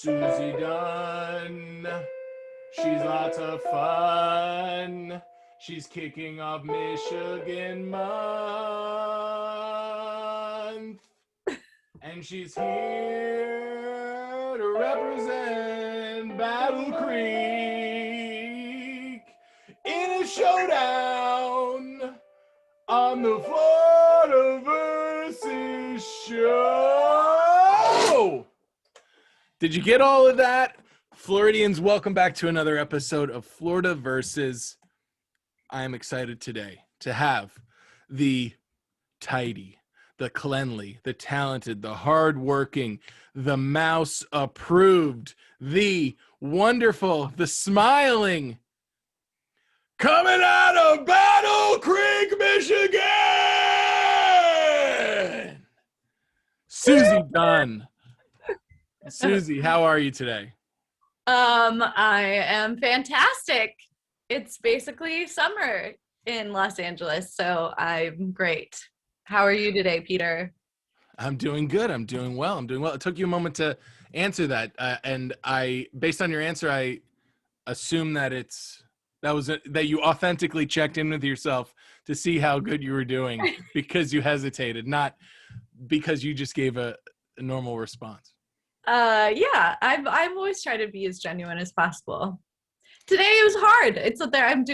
Suzee Dunn. She's lots of fun. She's kicking off Michigan month. And she's here to represent Battle Creek in a showdown on the Florida versus show. Did you get all of that? Floridians, welcome back to another episode of Florida versus. I am excited today to have the tidy, the cleanly, the talented, the hardworking, the mouse approved, the wonderful, the smiling, coming out of Battle Creek, Michigan, Suzee Dunn. Suzee, how are you today? I am fantastic. It's basically summer in Los Angeles, so I'm great. How are you today, Peter? I'm doing good. I'm doing well. It took you a moment to answer that, and based on your answer, I assume that that you authentically checked in with yourself to see how good you were doing because you hesitated, not because you just gave a normal response. Yeah, I'm always trying to be as genuine as possible. Today it was hard.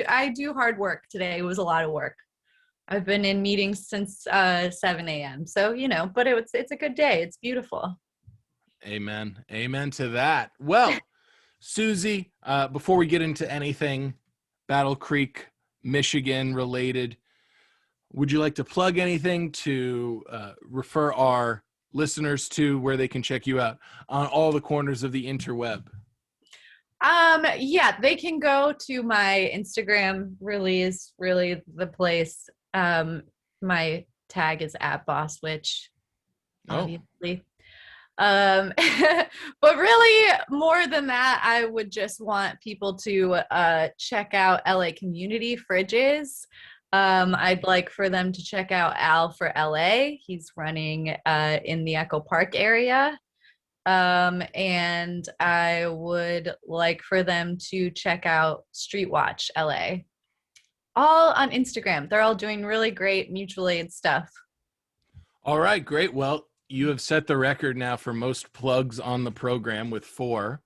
I do hard work today. It was a lot of work. I've been in meetings since 7 a.m. So, but it's a good day. It's beautiful. Amen. Amen to that. Well, Suzee, before we get into anything Battle Creek, Michigan related, would you like to plug anything to refer our listeners to where they can check you out on all the corners of the interweb? Yeah, they can go to my Instagram. Really is really the place. My tag is @bosswitch, obviously. But really, more than that, I would just want people to check out LA Community Fridges. I'd like for them to check out Al for LA. He's running in the Echo Park area. And I would like for them to check out Street Watch LA. All on Instagram. They're all doing really great mutual aid stuff. All right, great. Well, you have set the record now for most plugs on the program with 4.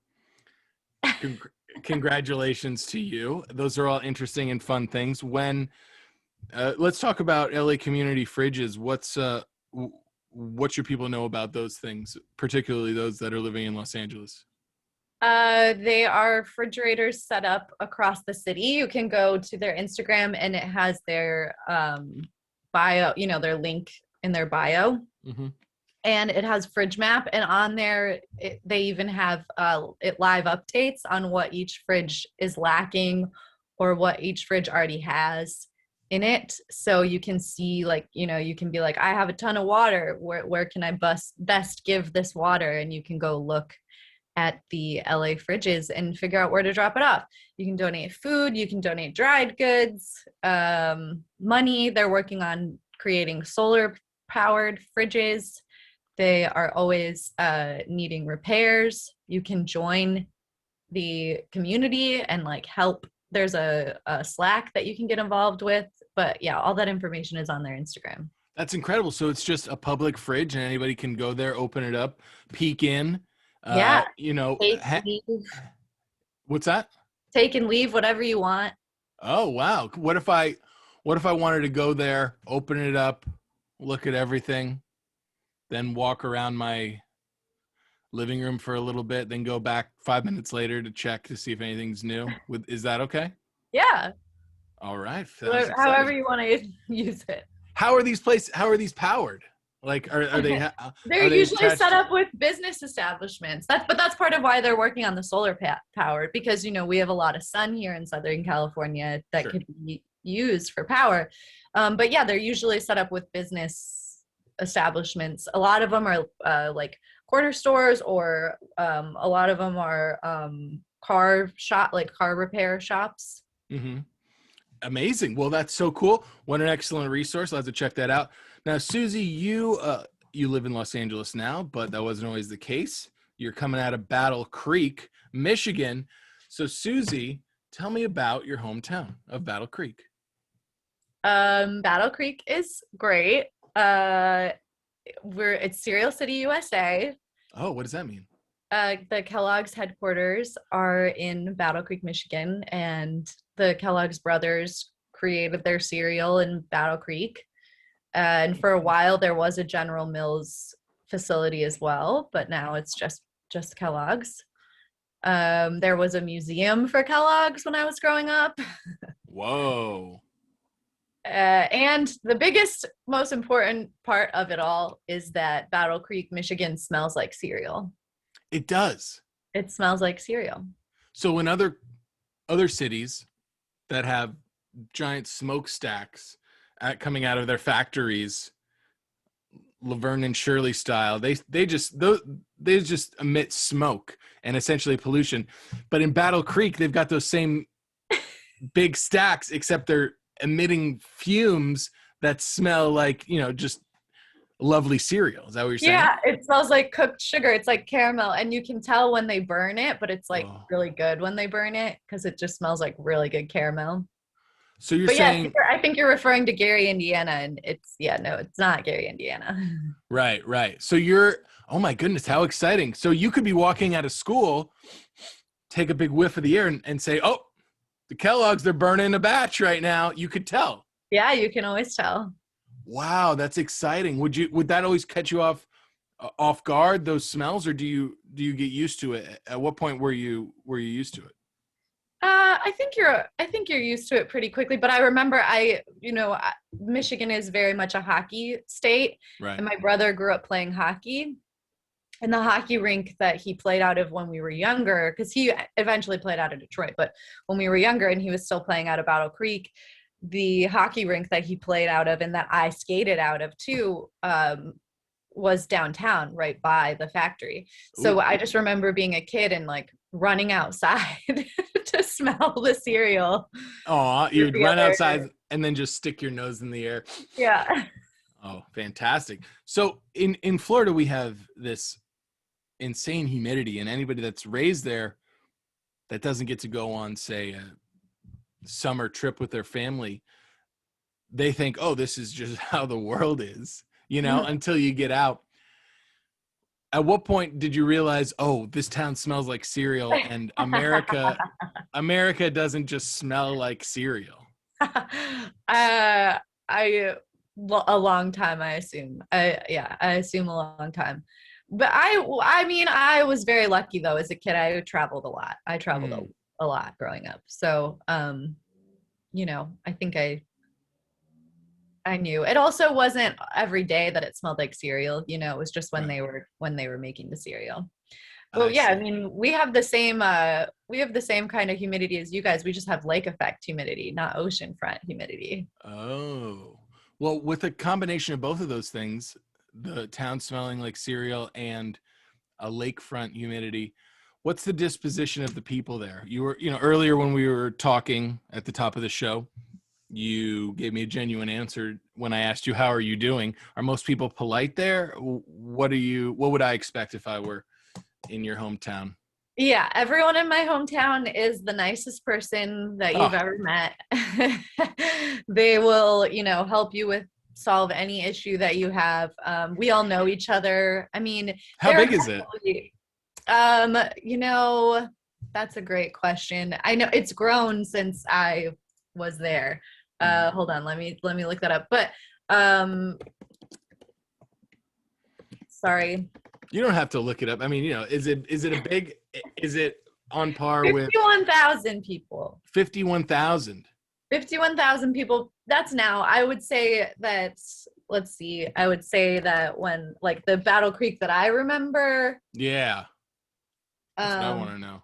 Congratulations to you. Those are all interesting and fun things. Let's talk about LA Community Fridges. What should people know about those things, particularly those that are living in Los Angeles? They are refrigerators set up across the city. You can go to their Instagram and it has their bio, their link in their bio. Mm-hmm. And it has fridge map, and on there they even have it live updates on what each fridge is lacking or what each fridge already has in it. So you can see, you can be like, I have a ton of water. Where can I best give this water? And you can go look at the LA fridges and figure out where to drop it off. You can donate food. You can donate dried goods, money. They're working on creating solar powered fridges. They are always needing repairs. You can join the community and help. There's a Slack that you can get involved with, but yeah, all that information is on their Instagram. That's incredible. So it's just a public fridge and anybody can go there, open it up, peek in. Yeah. Leave. What's that? Take and leave whatever you want. Oh, wow. What if I wanted to go there, open it up, look at everything, then walk around my living room for a little bit, then go back 5 minutes later to check to see if anything's new? Is that okay? Yeah. All right. However you want to use it. How are these powered? Are they? They're usually set up with business establishments. That's part of why they're working on the solar powered, because we have a lot of sun here in Southern California that Sure. could be used for power. But yeah, they're usually set up with business establishments. A lot of them are corner stores, or a lot of them are car repair shops. Mm-hmm. Amazing. Well, that's so cool. What an excellent resource. I'll have to check that out. Now, Suzee, you live in Los Angeles now, but that wasn't always the case. You're coming out of Battle Creek, Michigan. So Suzee, tell me about your hometown of Battle Creek. Battle Creek is great. It's Cereal City, USA. Oh, what does that mean? The Kellogg's headquarters are in Battle Creek, Michigan, and the Kellogg's brothers created their cereal in Battle Creek. And for a while, there was a General Mills facility as well, but now it's just Kellogg's. There was a museum for Kellogg's when I was growing up. Whoa. And the biggest, most important part of it all is that Battle Creek, Michigan smells like cereal. It does. It smells like cereal. So in other cities that have giant smokestacks coming out of their factories, Laverne and Shirley style, they just emit smoke and essentially pollution. But in Battle Creek, they've got those same big stacks, except they're emitting fumes that smell like, just lovely cereal. Is that what you're saying? Yeah, it smells like cooked sugar. It's like caramel, and you can tell when they burn it, but it's like really good when they burn it because it just smells like really good caramel. So you're saying, I think you're referring to Gary, Indiana, and it's not Gary, Indiana. Right. So oh my goodness, how exciting. So you could be walking out of school, take a big whiff of the air and say, oh, the Kellogg's, they're burning a batch right now. You could tell. Yeah, you can always tell. Wow, that's exciting. Would that always catch you off guard, those smells, or do you get used to it? At what point were you used to it? I think you're used to it pretty quickly, but I remember Michigan is very much a hockey state, right? And my brother grew up playing hockey. And the hockey rink that he played out of when we were younger, because he eventually played out of Detroit, but when we were younger and he was still playing out of Battle Creek, the hockey rink that he played out of and that I skated out of too was downtown right by the factory. So I just remember being a kid and like running outside to smell the cereal. Oh, you'd run outside and then just stick your nose in the air. Yeah. Oh, fantastic. So in Florida, we have this insane humidity, and anybody that's raised there that doesn't get to go on, say, a summer trip with their family, they think, oh, this is just how the world is, until you get out. At what point did you realize, oh, this town smells like cereal, and America doesn't just smell like cereal? A long time, I assume. I assume a long time. But I mean, I was very lucky though. As a kid, I traveled a lot. I traveled a lot growing up. So, I think I knew. It also wasn't every day that it smelled like cereal. It was just when they were making the cereal. Well, yeah, I mean, we have the same kind of humidity as you guys. We just have lake effect humidity, not oceanfront humidity. Oh, well, with a combination of both of those things, the town smelling like cereal and a lakefront humidity, what's the disposition of the people there? You were, earlier when we were talking at the top of the show, you gave me a genuine answer when I asked you, how are you doing? Are most people polite there? What would I expect if I were in your hometown? Yeah, everyone in my hometown is the nicest person that you've ever met. They will, help you solve any issue that you have. We all know each other. I mean, how big is it? That's a great question. I know it's grown since I was there. Hold on, let me look that up. But sorry. You don't have to look it up. I mean, is it on par with 51,000 people? 51,000. 51,000 people. That's now. I would say that, let's see. I would say that when like the Battle Creek that I remember. Yeah. That's what I want to know.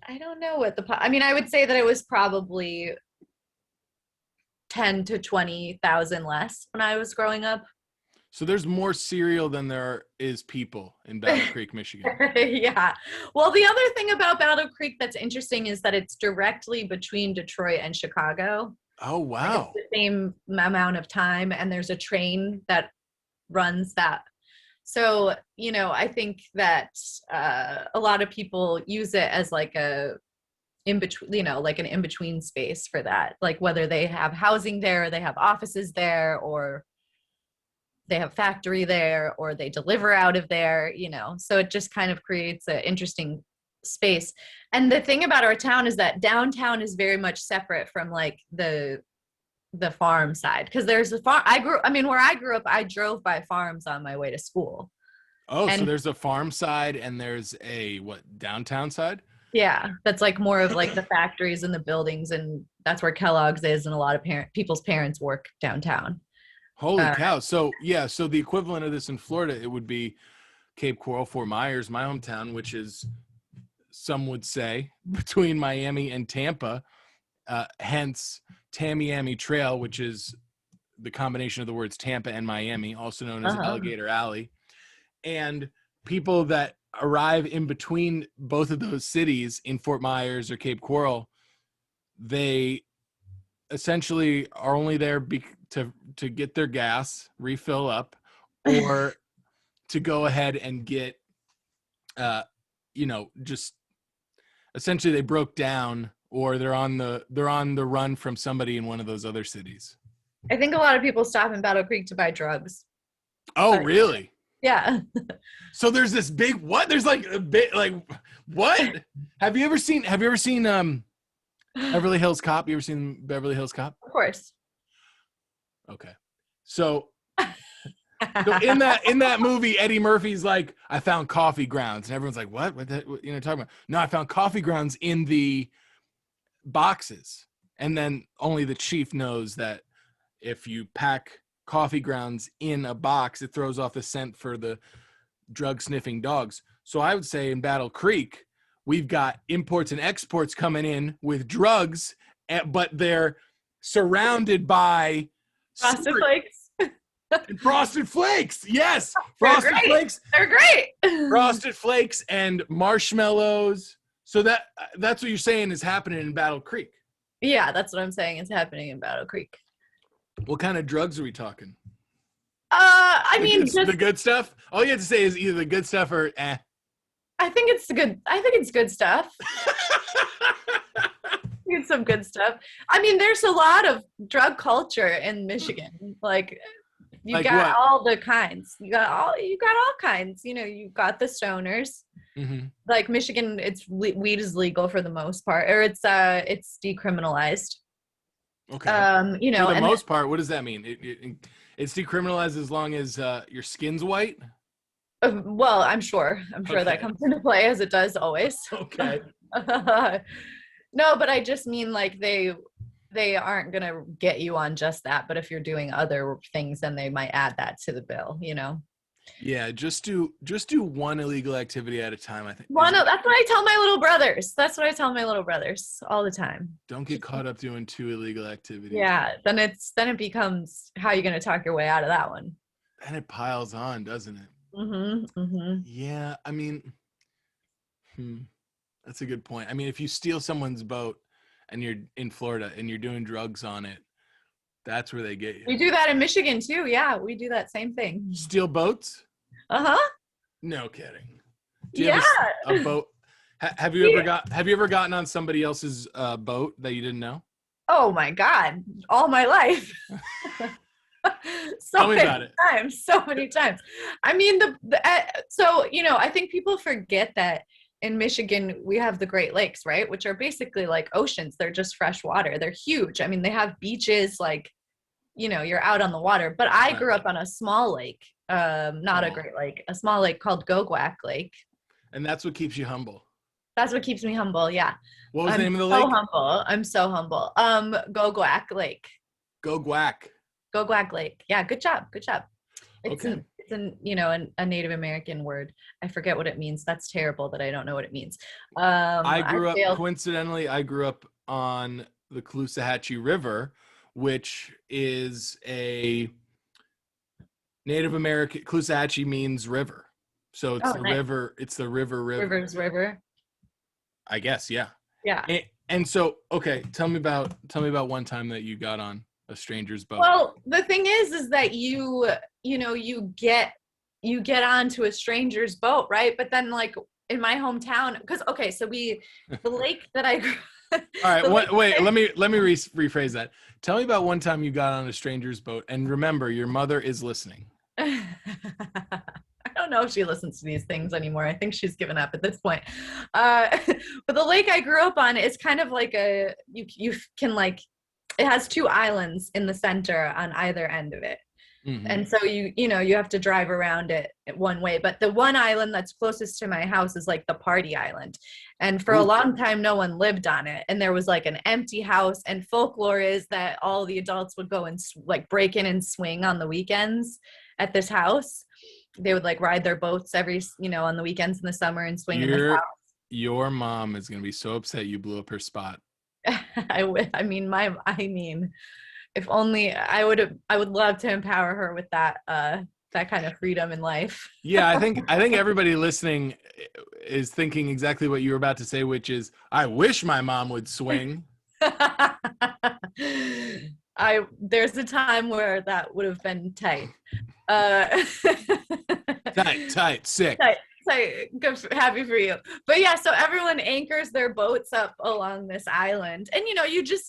I don't know what I would say that it was probably 10 to 20,000 less when I was growing up. So there's more cereal than there is people in Battle Creek, Michigan. Yeah. Well, the other thing about Battle Creek that's interesting is that it's directly between Detroit and Chicago. Oh, wow. Like it's the same amount of time, and there's a train that runs that So, I think that a lot of people use it as like a in between, like an in between space for that. Like whether they have housing there, or they have offices there, or they have factory there, or they deliver out of there, So it just kind of creates an interesting space. And the thing about our town is that downtown is very much separate from like the farm side, because there's a farm. Where I grew up, I drove by farms on my way to school. Oh, so And there's a farm side and there's a downtown side? yeah, that's like more of like the factories and the buildings, and that's where Kellogg's is, and a lot of people's parents work downtown. Holy cow. So yeah, so the equivalent of this in Florida, it would be Cape Coral, Fort Myers, my hometown, which is, some would say, between Miami and Tampa, hence Tamiami Trail, which is the combination of the words Tampa and Miami, also known as Alligator Alley. And people that arrive in between both of those cities in Fort Myers or Cape Coral, they essentially are only there to get their gas, refill up, or to go ahead and get, just essentially they broke down, or they're on the run from somebody in one of those other cities. I think a lot of people stop in Battle Creek to buy drugs. Oh, really? Yeah. So there's this big what? There's like a bit like what? Have you ever seen Beverly Hills Cop? You ever seen Beverly Hills Cop? Of course. Okay. So in that movie, Eddie Murphy's like, I found coffee grounds, and everyone's like, what talking about? No, I found coffee grounds in the boxes. And then only the chief knows that if you pack coffee grounds in a box, it throws off the scent for the drug sniffing dogs. So I would say in Battle Creek, we've got imports and exports coming in with drugs, but they're surrounded by Frosted Flakes. And Frosted Flakes. Yes. Frosted Flakes. They're great. Frosted Flakes and marshmallows. So that's what you're saying is happening in Battle Creek. Yeah, that's what I'm saying is happening in Battle Creek. What kind of drugs are we talking? Just the good stuff. All you have to say is either the good stuff or eh. I think it's good stuff. It's some good stuff. There's a lot of drug culture in Michigan. Like you got what? All the kinds. You got all kinds. You've got the stoners. Mm-hmm. Like Michigan, weed is legal for the most part, or it's decriminalized. Okay. For the most part, what does that mean? It's decriminalized as long as your skin's white? Well, I'm sure that comes into play, as it does always. Okay. No, but I just mean like they aren't going to get you on just that, but if you're doing other things, then they might add that to the bill, Yeah, just do one illegal activity at a time, I think. Well, no, that's what I tell my little brothers. That's what I tell my little brothers all the time. Don't get caught up doing two illegal activities. Yeah, then it becomes how you're going to talk your way out of that one. And it piles on, doesn't it? Mm-hmm. Mm-hmm. Yeah, that's a good point. If you steal someone's boat and you're in Florida and you're doing drugs on it, that's where they get you. We do that in Michigan too. Yeah, we do that same thing. Steal boats? Uh-huh. No kidding. Do you have a boat? Have you ever gotten on somebody else's boat that you didn't know? Oh my God, all my life. Tell me about it. So many times. I think people forget that in Michigan, we have the Great Lakes, right? Which are basically like oceans. They're just fresh water. They're huge. They have beaches, like, you're out on the water. But I grew up on a small lake, not a Great Lake, a small lake called Gogwak Lake. And that's what keeps you humble. That's what keeps me humble, yeah. What was the name of the lake? I'm so humble. Gogwak Lake. Gogwak Lake. Yeah, good job. It's okay. It's a Native American word. I forget what it means. That's terrible that I don't know what it means. I grew up on the Caloosahatchee River, which is a Native American. Caloosahatchee means river, so it's river. It's the river. River's river. I guess, yeah. Yeah. And so, okay, tell me about one time that you got on a stranger's boat. Well, the thing is that you you get onto a stranger's boat, right? But then like in my hometown, because okay, so the lake that I All right, wait, let me rephrase that. Tell me about one time you got on a stranger's boat, and remember, your mother is listening. I don't know if she listens to these things anymore. I think she's given up at this point. But the lake I grew up on is kind of like you can like, it has two islands in the center on either end of it. Mm-hmm. And so you have to drive around it one way. But the one island that's closest to my house is like the party island. And for a long time, no one lived on it. And there was like an empty house. And folklore is that all the adults would go and like break in and swing on the weekends at this house. They would like ride their boats on the weekends in the summer and swing in the house. Your mom is going to be so upset you blew up her spot. I mean, if only I would love to empower her with that kind of freedom in life. Yeah, I think everybody listening is thinking exactly what you were about to say, which is, I wish my mom would swing. There's a time where that would have been tight. Tight, sick. Tight, good, happy for you. But yeah, so everyone anchors their boats up along this island, and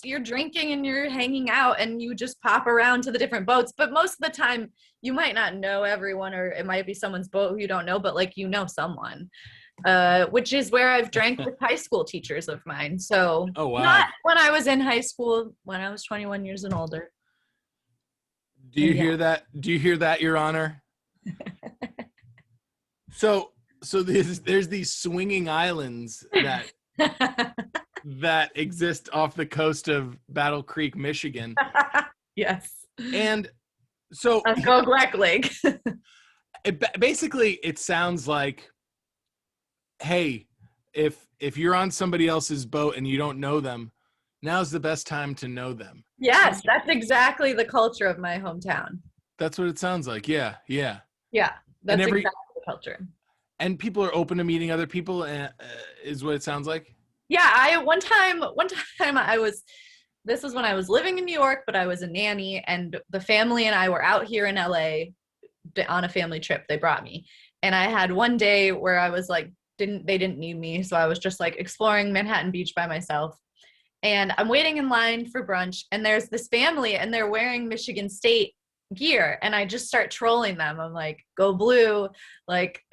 you're drinking and you're hanging out, and you just pop around to the different boats. But most of the time, you might not know everyone, or it might be someone's boat who you don't know, but like someone. Which is where I've drank with high school teachers of mine. So not when I was in high school, when I was 21 years and older. Do you hear that? Do you hear that, Your Honor? So there's these swinging islands that exist off the coast of Battle Creek, Michigan. Yes. And so let's go Black Lake. It sounds like, hey, if you're on somebody else's boat and you don't know them, now's the best time to know them. Yes, that's exactly the culture of my hometown. That's what it sounds like. Yeah. Yeah, that's exactly the culture. And people are open to meeting other people, is what it sounds like. Yeah, one time this was when I was living in New York, but I was a nanny, and the family and I were out here in LA on a family trip. They brought me, and I had one day where I was like, they didn't need me, so I was just like exploring Manhattan Beach by myself. And I'm waiting in line for brunch, and there's this family, and they're wearing Michigan State gear, and I just start trolling them. I'm like, go blue, like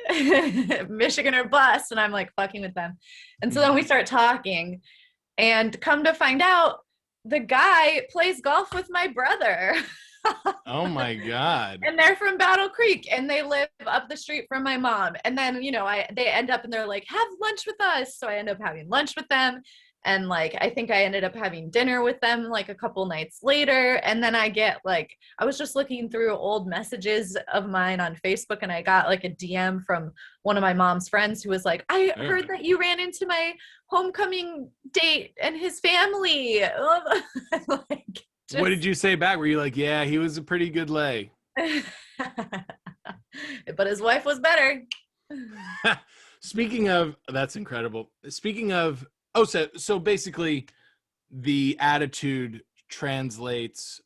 Michigan or bust, and I'm like fucking with them. And so then we start talking, and come to find out, the guy plays golf with my brother. Oh my God. And they're from Battle Creek, and they live up the street from my mom. And then, they end up and they're like, have lunch with us. So I end up having lunch with them. And like, I think I ended up having dinner with them like a couple nights later. And then I was just looking through old messages of mine on Facebook, and I got like a DM from one of my mom's friends who was like, I heard that you ran into my homecoming date and his family. What did you say back? Were you like, yeah, he was a pretty good lay? But his wife was better. Speaking of, that's incredible. Speaking of, so basically the attitude translates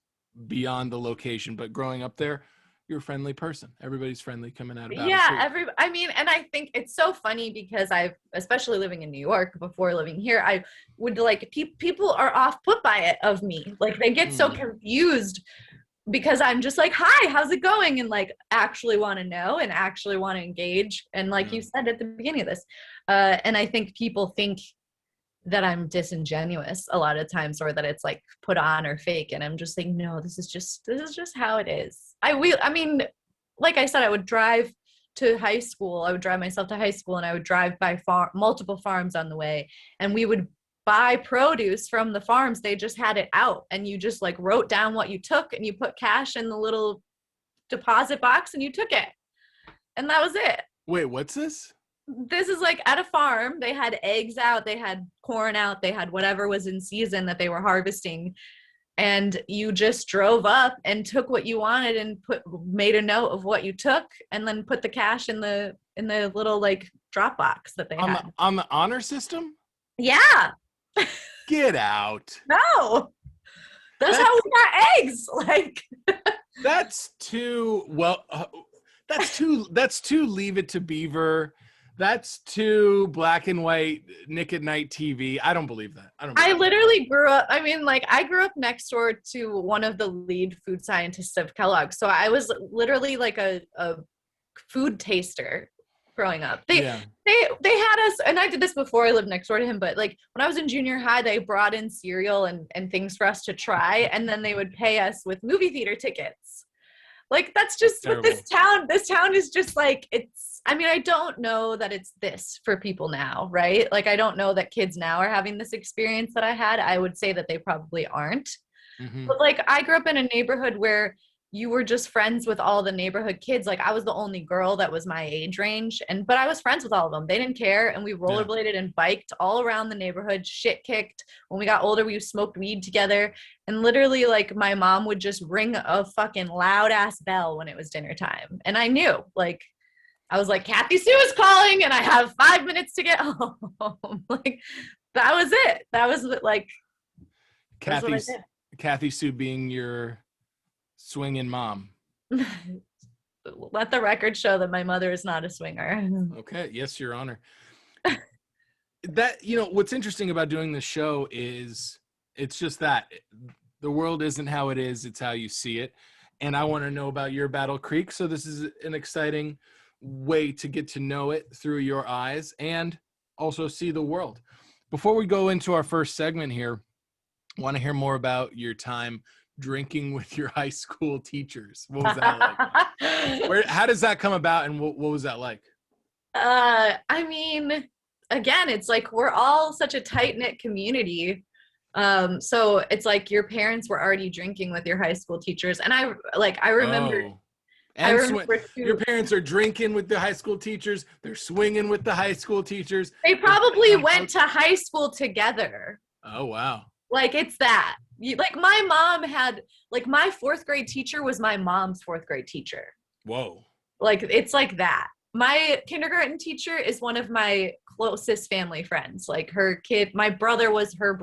beyond the location, but growing up there, you're a friendly person. Everybody's friendly coming out of Battle Creek. And I think it's so funny because especially living in New York before living here, I would like, people are off put by it of me. Like they get so confused because I'm just like, hi, how's it going? And like actually want to know and actually want to engage. And like you said at the beginning of this, and I think people think that I'm disingenuous a lot of times, or that it's like put on or fake. And I'm just saying, no, this is just how it is. I mean, like I said, I would drive to high school. I would drive myself to high school, and I would drive by multiple farms on the way. And we would buy produce from the farms. They just had it out, and you just like wrote down what you took, and you put cash in the little deposit box, and you took it. And that was it. Wait, what's this? This is like at a farm. They had eggs out, they had corn out, they had whatever was in season that they were harvesting, and you just drove up and took what you wanted and made a note of what you took, and then put the cash in the little like drop box that they had on the honor system. Yeah. Get out. No, that's how we got eggs. Like that's too well. That's too Leave It to Beaver. That's too black and white Nick at Night TV. I don't believe that. I literally grew up, I mean, like, I grew up next door to one of the lead food scientists of Kellogg. So I was literally like a food taster growing up. They had us, and I did this before I lived next door to him, but like when I was in junior high, they brought in cereal and things for us to try, and then they would pay us with movie theater tickets. Like, that's just what this town is just like. It's, I mean, I don't know that it's this for people now, right? Like, I don't know that kids now are having this experience that I had. I would say that they probably aren't. Mm-hmm. But like, I grew up in a neighborhood where you were just friends with all the neighborhood kids. Like, I was the only girl that was my age range, but I was friends with all of them. They didn't care, and we rollerbladed and biked all around the neighborhood, shit kicked. When we got older, we smoked weed together, and literally, like, my mom would just ring a fucking loud ass bell when it was dinner time, and I knew, like, I was like, Kathy Sue is calling, and I have 5 minutes to get home. Like, that was it. That was like, Kathy Sue being your swinging mom. Let the record show that my mother is not a swinger. Okay. Yes, Your Honor. That, what's interesting about doing this show is it's just that the world isn't how it is. It's how you see it. And I want to know about your Battle Creek. So this is an exciting way to get to know it through your eyes and also see the world. Before we go into our first segment here, I want to hear more about your time drinking with your high school teachers. What was that like? How does that come about, and what was that like? I mean, again, it's like we're all such a tight-knit community. So it's like your parents were already drinking with your high school teachers, and I remember. Oh. And your parents are drinking with the high school teachers. They're swinging with the high school teachers. They probably went to high school together. Oh, wow. Like, it's that. Like, my mom had, like, my fourth grade teacher was my mom's fourth grade teacher. Whoa. Like, it's like that. My kindergarten teacher is one of my closest family friends. Like, her kid, my brother was her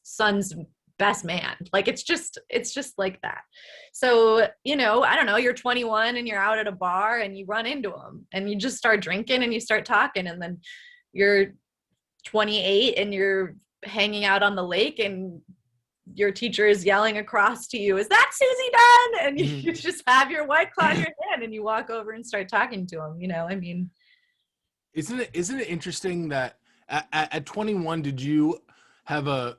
son's best man. Like, it's just like that. So, I don't know, you're 21 and you're out at a bar and you run into them and you just start drinking and you start talking, and then you're 28 and you're hanging out on the lake and your teacher is yelling across to you, "Is that Suzee Dunn?" And you just have your White Claw in your hand and you walk over and start talking to him. I mean, isn't it interesting that at 21, did you have a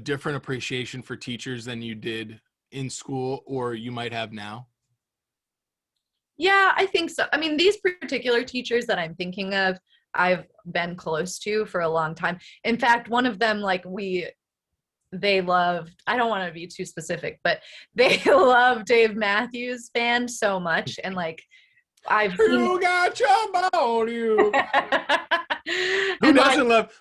different appreciation for teachers than you did in school, or you might have now? Yeah, I think so. I mean, these particular teachers that I'm thinking of, I've been close to for a long time. In fact, one of them, like, they loved, I don't want to be too specific, but they love Dave Matthews Band so much. And like, I've seen, who got your ball, you? Who doesn't love,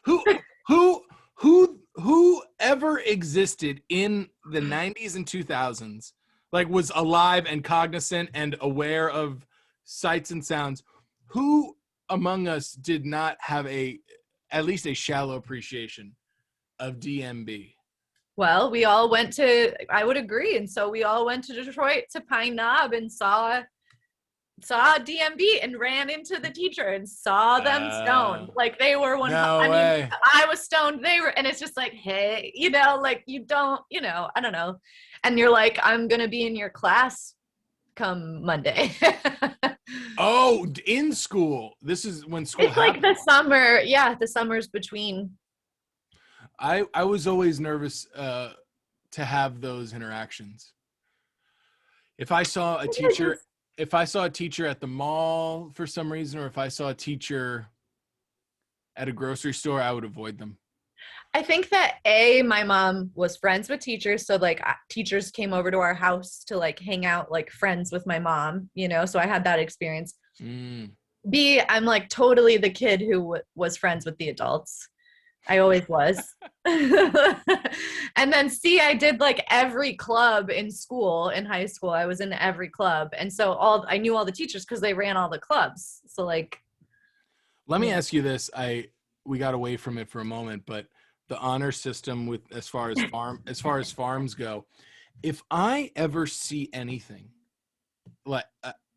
who ever existed in the 90s and 2000s, like, was alive and cognizant and aware of sights and sounds? Who among us did not have at least a shallow appreciation of DMB? Well, we all went to, I would agree. And so we all went to Detroit to Pine Knob and saw DMB and ran into the teacher and saw them stoned. Like, they were one. No way. Mean, I was stoned. They were, and it's just like, hey, like, you don't, I don't know. And you're like, I'm going to be in your class come Monday. Oh, in school. This is when school It's happened. like the summer. Yeah. The summers between. I was always nervous to have those interactions. If I saw a teacher at the mall for some reason, or if I saw a teacher at a grocery store, I would avoid them. I think that my mom was friends with teachers. So like, teachers came over to our house to like hang out, like friends with my mom, so I had that experience. B, I'm like totally the kid who was friends with the adults. I always was. And then C, I did like every club in school, in high school. I was in every club. And so I knew all the teachers because they ran all the clubs. So like. Let me ask you this. We got away from it for a moment, but the honor system as far as farms go, if I ever see anything like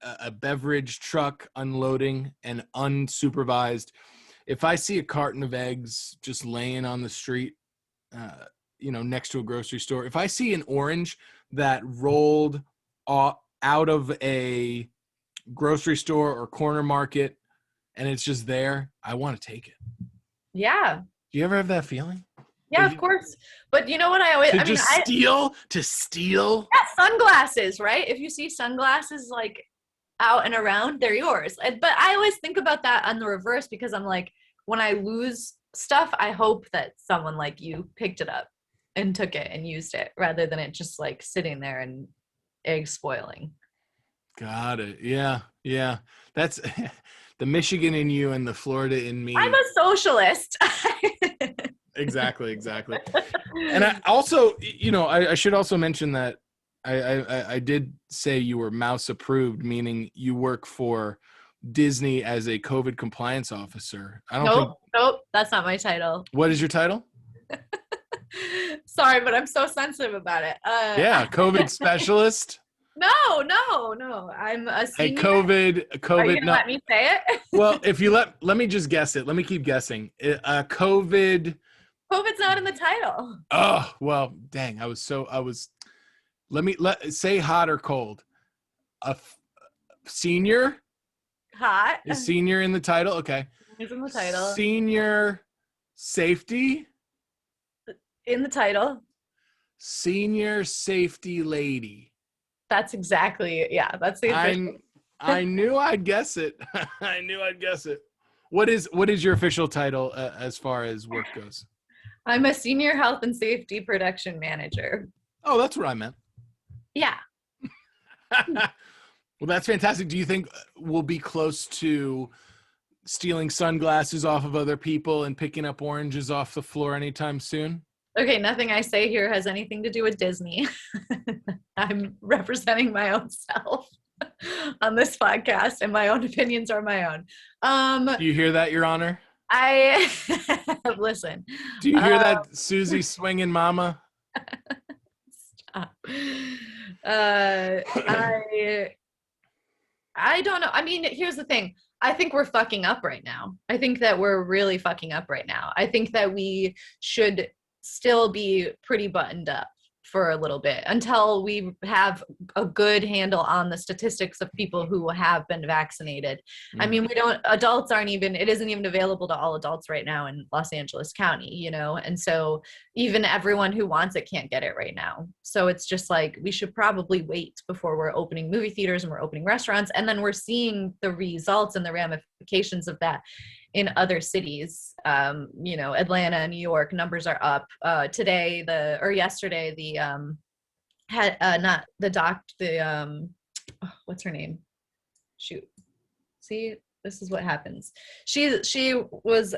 a beverage truck unloading and unsupervised, if I see a carton of eggs just laying on the street, next to a grocery store, if I see an orange that rolled out of a grocery store or corner market and it's just there, I want to take it. Yeah. Do you ever have that feeling? Yeah, of course. But you know what I always, to steal. Yeah, sunglasses, right? If you see sunglasses like out and around, they're yours. But I always think about that on the reverse, because I'm like, when I lose stuff, I hope that someone like you picked it up and took it and used it, rather than it just like sitting there and egg spoiling. Got it. Yeah. Yeah. That's the Michigan in you and the Florida in me. I'm a socialist. Exactly. And I also, I should also mention that I did say you were mouse approved, meaning you work for Disney as a COVID compliance officer. Nope, that's not my title. What is your title? Sorry, but I'm so sensitive about it. COVID specialist. No. I'm a senior. Hey, COVID. Are you gonna let me say it? Well, if you let me just guess it. Let me keep guessing. COVID. COVID's not in the title. Oh, well, dang. Let say hot or cold. Senior? Hot. Is senior in the title? Okay. Is in the title. Senior safety? In the title. Senior safety lady. That's exactly, that's the official. I knew I'd guess it. What is your official title as far as work goes? I'm a senior health and safety production manager. Oh, that's what I meant. Yeah. Well, that's fantastic. Do you think we'll be close to stealing sunglasses off of other people and picking up oranges off the floor anytime soon? Okay, nothing I say here has anything to do with Disney. I'm representing my own self on this podcast, and my own opinions are my own. Do you hear that, Your Honor? I listen. Do you hear that, Suzee swinging mama? Stop. I don't know. I mean, here's the thing. I think we're fucking up right now. I think that we're really fucking up right now. I think that we should still be pretty buttoned up for a little bit until we have a good handle on the statistics of people who have been vaccinated. I mean, it isn't even available to all adults right now in Los Angeles County, and so even everyone who wants it can't get it right now. So it's just like, we should probably wait before we're opening movie theaters and we're opening restaurants, and then we're seeing the results and the ramifications of that in other cities. Atlanta, New York, numbers are up. Yesterday, what's her name? Shoot. See, this is what happens. She was,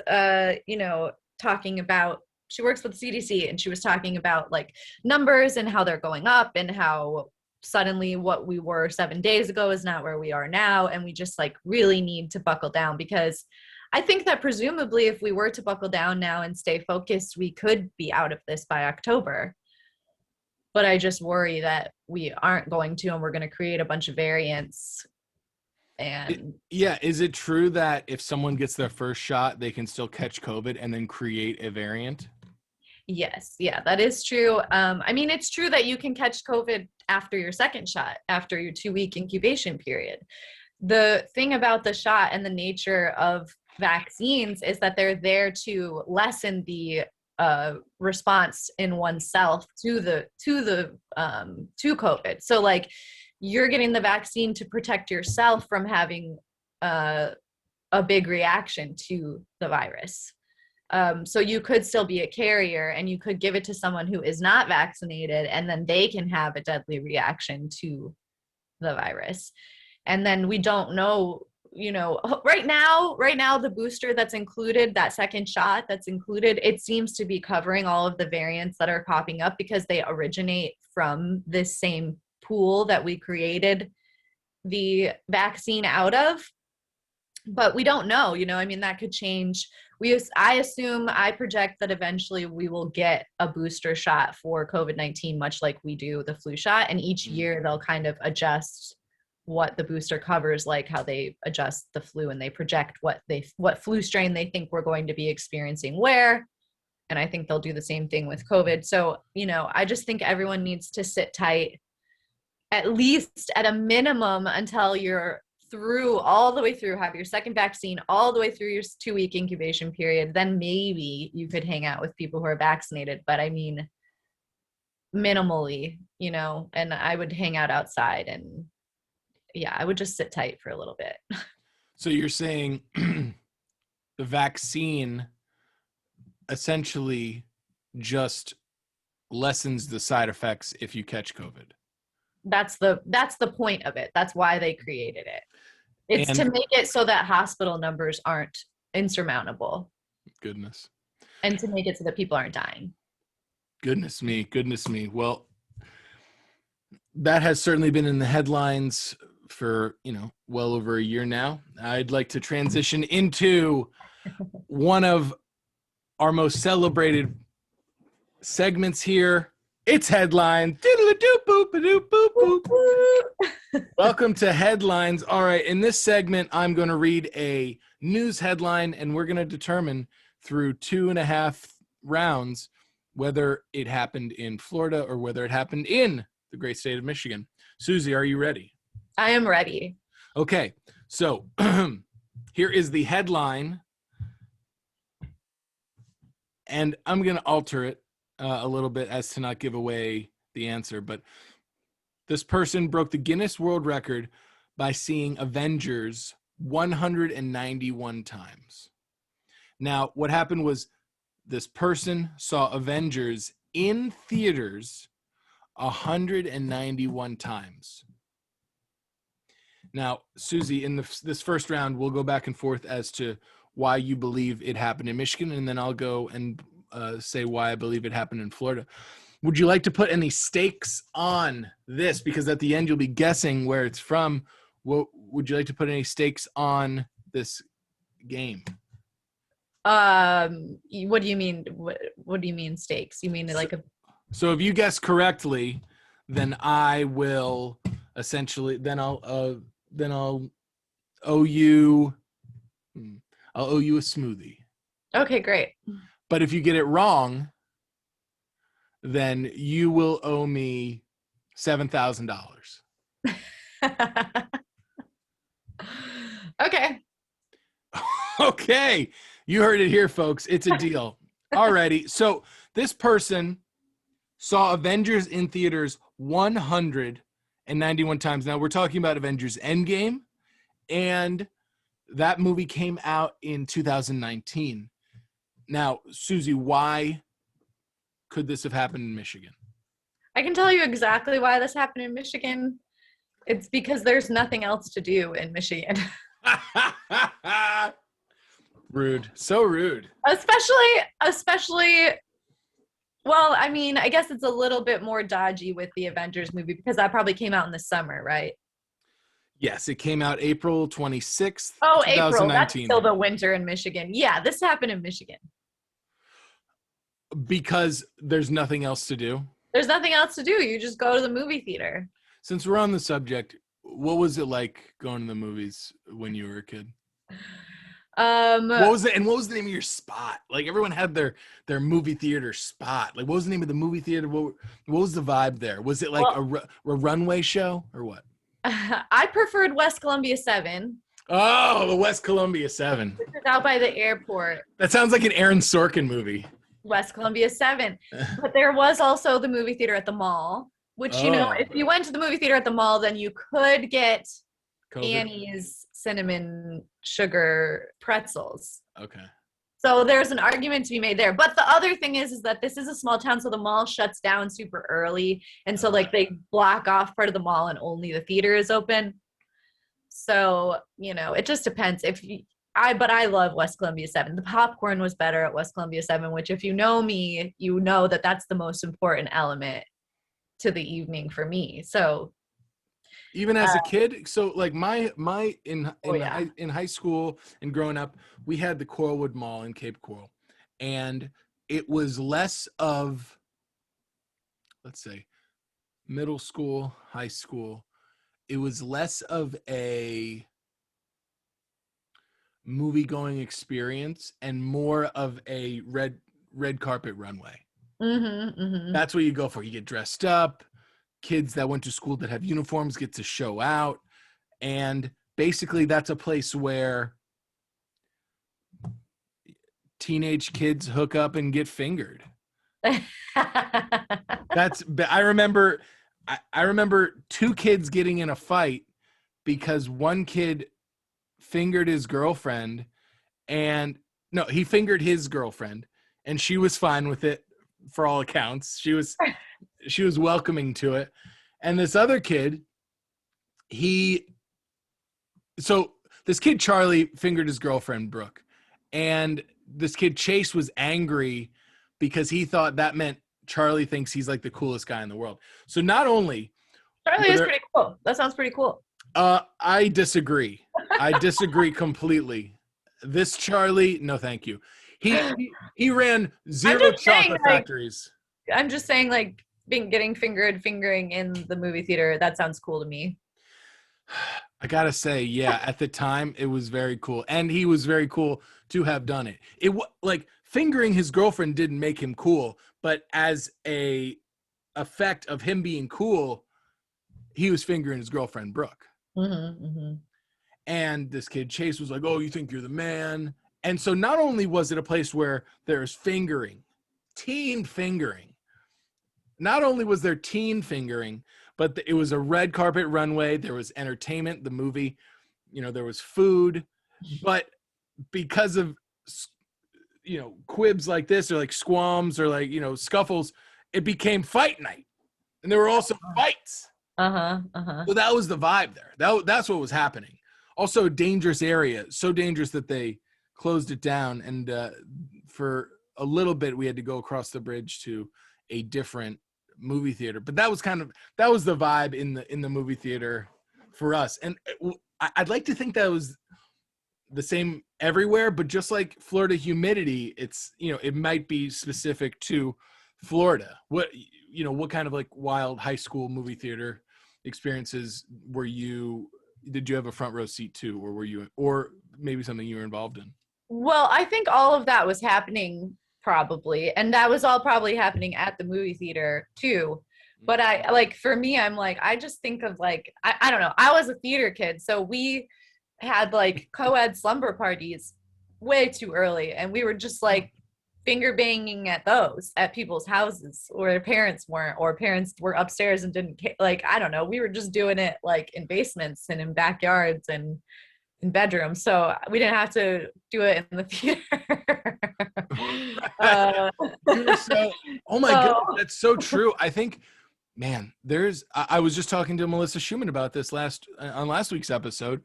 talking about, she works with CDC, and she was talking about like numbers and how they're going up, and how suddenly what we were 7 days ago is not where we are now. And we just like really need to buckle down, because I think that presumably if we were to buckle down now and stay focused, we could be out of this by October. But I just worry that we aren't going to, and we're going to create a bunch of variants. Is it true that if someone gets their first shot, they can still catch COVID and then create a variant? Yes. Yeah, that is true. I mean, it's true that you can catch COVID after your second shot, after your 2-week incubation period. The thing about the shot and the nature of vaccines is that they're there to lessen the response in oneself to COVID. So like, you're getting the vaccine to protect yourself from having a big reaction to the virus. So you could still be a carrier, and you could give it to someone who is not vaccinated, and then they can have a deadly reaction to the virus. And then we don't know, right now, the booster that's included, that second shot that's included, it seems to be covering all of the variants that are popping up, because they originate from this same pool that we created the vaccine out of. But we don't know, that could change. I project that eventually we will get a booster shot for COVID-19, much like we do the flu shot. And each year they'll kind of adjust what the booster covers, like how they adjust the flu and they project what flu strain they think we're going to be experiencing where. And I think they'll do the same thing with COVID. So, I just think everyone needs to sit tight, at least at a minimum, until you're all the way through, have your second vaccine, all the way through your 2-week incubation period. Then maybe you could hang out with people who are vaccinated. But I mean, minimally, and I would hang out outside, and yeah, I would just sit tight for a little bit. So you're saying the vaccine essentially just lessens the side effects if you catch COVID. That's the point of it. That's why they created it. It's to make it so that hospital numbers aren't insurmountable. Goodness. And to make it so that people aren't dying. Goodness me. Well, that has certainly been in the headlines for, well over a year now. I'd like to transition into one of our most celebrated segments here. It's Headlines. Welcome to Headlines. All right, in this segment, I'm going to read a news headline, and we're going to determine through 2.5 rounds whether it happened in Florida or whether it happened in the great state of Michigan. Suzee, are you ready? I am ready. Okay, so here is the headline, and I'm going to alter it a little bit as to not give away the answer, but this person broke the Guinness World Record by seeing Avengers 191 times. Now, what happened was this person saw Avengers in theaters 191 times. Now, Suzee, in this first round, we'll go back and forth as to why you believe it happened in Michigan, and then I'll go and say why I believe it happened in Florida. Would you like to put any stakes on this? Because at the end, you'll be guessing where it's from. Would you like to put any stakes on this game? What do you mean? What do you mean stakes? You mean like a? So if you guess correctly, then I will essentially. Then I'll owe you. I'll owe you a smoothie. Okay, great. But if you get it wrong, then you will owe me $7,000. Okay. Okay. You heard it here, folks. It's a deal. Alrighty. So this person saw Avengers in theaters 191 times. Now we're talking about Avengers Endgame, and that movie came out in 2019. Now, Suzee, why could this have happened in Michigan? I can tell you exactly why this happened in Michigan. It's because there's nothing else to do in Michigan. Rude. So rude. Especially, well, I mean, I guess it's a little bit more dodgy with the Avengers movie because that probably came out in the summer, right? Yes, it came out April 26th, Oh, 2019. April. That's still the winter in Michigan. Yeah, this happened in Michigan. Because there's nothing else to do? There's nothing else to do. You just go to the movie theater. Since we're on the subject, what was it like going to the movies when you were a kid? What was it? And what was the name of your spot? Like everyone had their movie theater spot. Like what was the name of the movie theater? What was the vibe there? Was it like a runway show or what? I preferred West Columbia 7. Oh, the West Columbia 7. Which is out by the airport. That sounds like an Aaron Sorkin movie. West Columbia 7. But there was also the movie theater at the mall, which, if you went to the movie theater at the mall, then you could get COVID. Annie's cinnamon sugar pretzels. Okay. So there's an argument to be made there. But the other thing is that this is a small town, so the mall shuts down super early. And so they block off part of the mall and only the theater is open. So, it just depends. But I love West Columbia 7. The popcorn was better at West Columbia 7, which if you know me, you know that that's the most important element to the evening for me. So even as a kid, so like in high school and growing up, we had the Coralwood Mall in Cape Coral, and it was less of, let's say, middle school, high school. it was less of a movie going experience and more of a red carpet runway. That's what you go for. You get dressed up. Kids that went to school that have uniforms get to show out. And basically that's a place where teenage kids hook up and get fingered. I remember 2 kids getting in a fight because one kid fingered his girlfriend, and no, he fingered his girlfriend, and she was fine with it for all accounts. She was welcoming to it. And this other kid, this kid Charlie fingered his girlfriend Brooke, and this kid Chase was angry because he thought that meant Charlie thinks he's like the coolest guy in the world. So not only Charlie is pretty cool. That sounds pretty cool. I disagree. I disagree completely. This Charlie, no, thank you. He ran 0 chocolate factories. I'm just saying, like, getting fingering in the movie theater. That sounds cool to me. I gotta say, yeah, at the time it was very cool, and he was very cool to have done it. It like fingering his girlfriend didn't make him cool, but as a effect of him being cool, he was fingering his girlfriend Brooke. And this kid Chase was like, "Oh, you think you're the man?" And so not only was it a place where there's teen fingering. Not only was there teen fingering, but it was a red carpet runway. There was entertainment, the movie, there was food, but because of, quibs like this or like squalms or like, scuffles, it became fight night. And there were also fights. So that was the vibe there. That's what was happening. Also, dangerous area, so dangerous that they closed it down. And for a little bit, we had to go across the bridge to a different movie theater. But that was the vibe in the movie theater for us. And I'd like to think that was the same everywhere, but just like Florida humidity, it's, it might be specific to Florida. What kind of like wild high school movie theater experiences did you have a front row seat to, or maybe something you were involved in? Well, I think all of that was happening probably, and that was all probably happening at the movie theater too. But for me, I'm like, I just think of like, I don't know. I was a theater kid, so we had like co-ed slumber parties way too early, and we were just like finger banging at people's houses where their parents weren't, or parents were upstairs and didn't like, I don't know. We were just doing it like in basements and in backyards and in bedrooms, so we didn't have to do it in the theater. Oh my god, that's so true. I think, man, I was just talking to Melissa Schumann about this on last week's episode,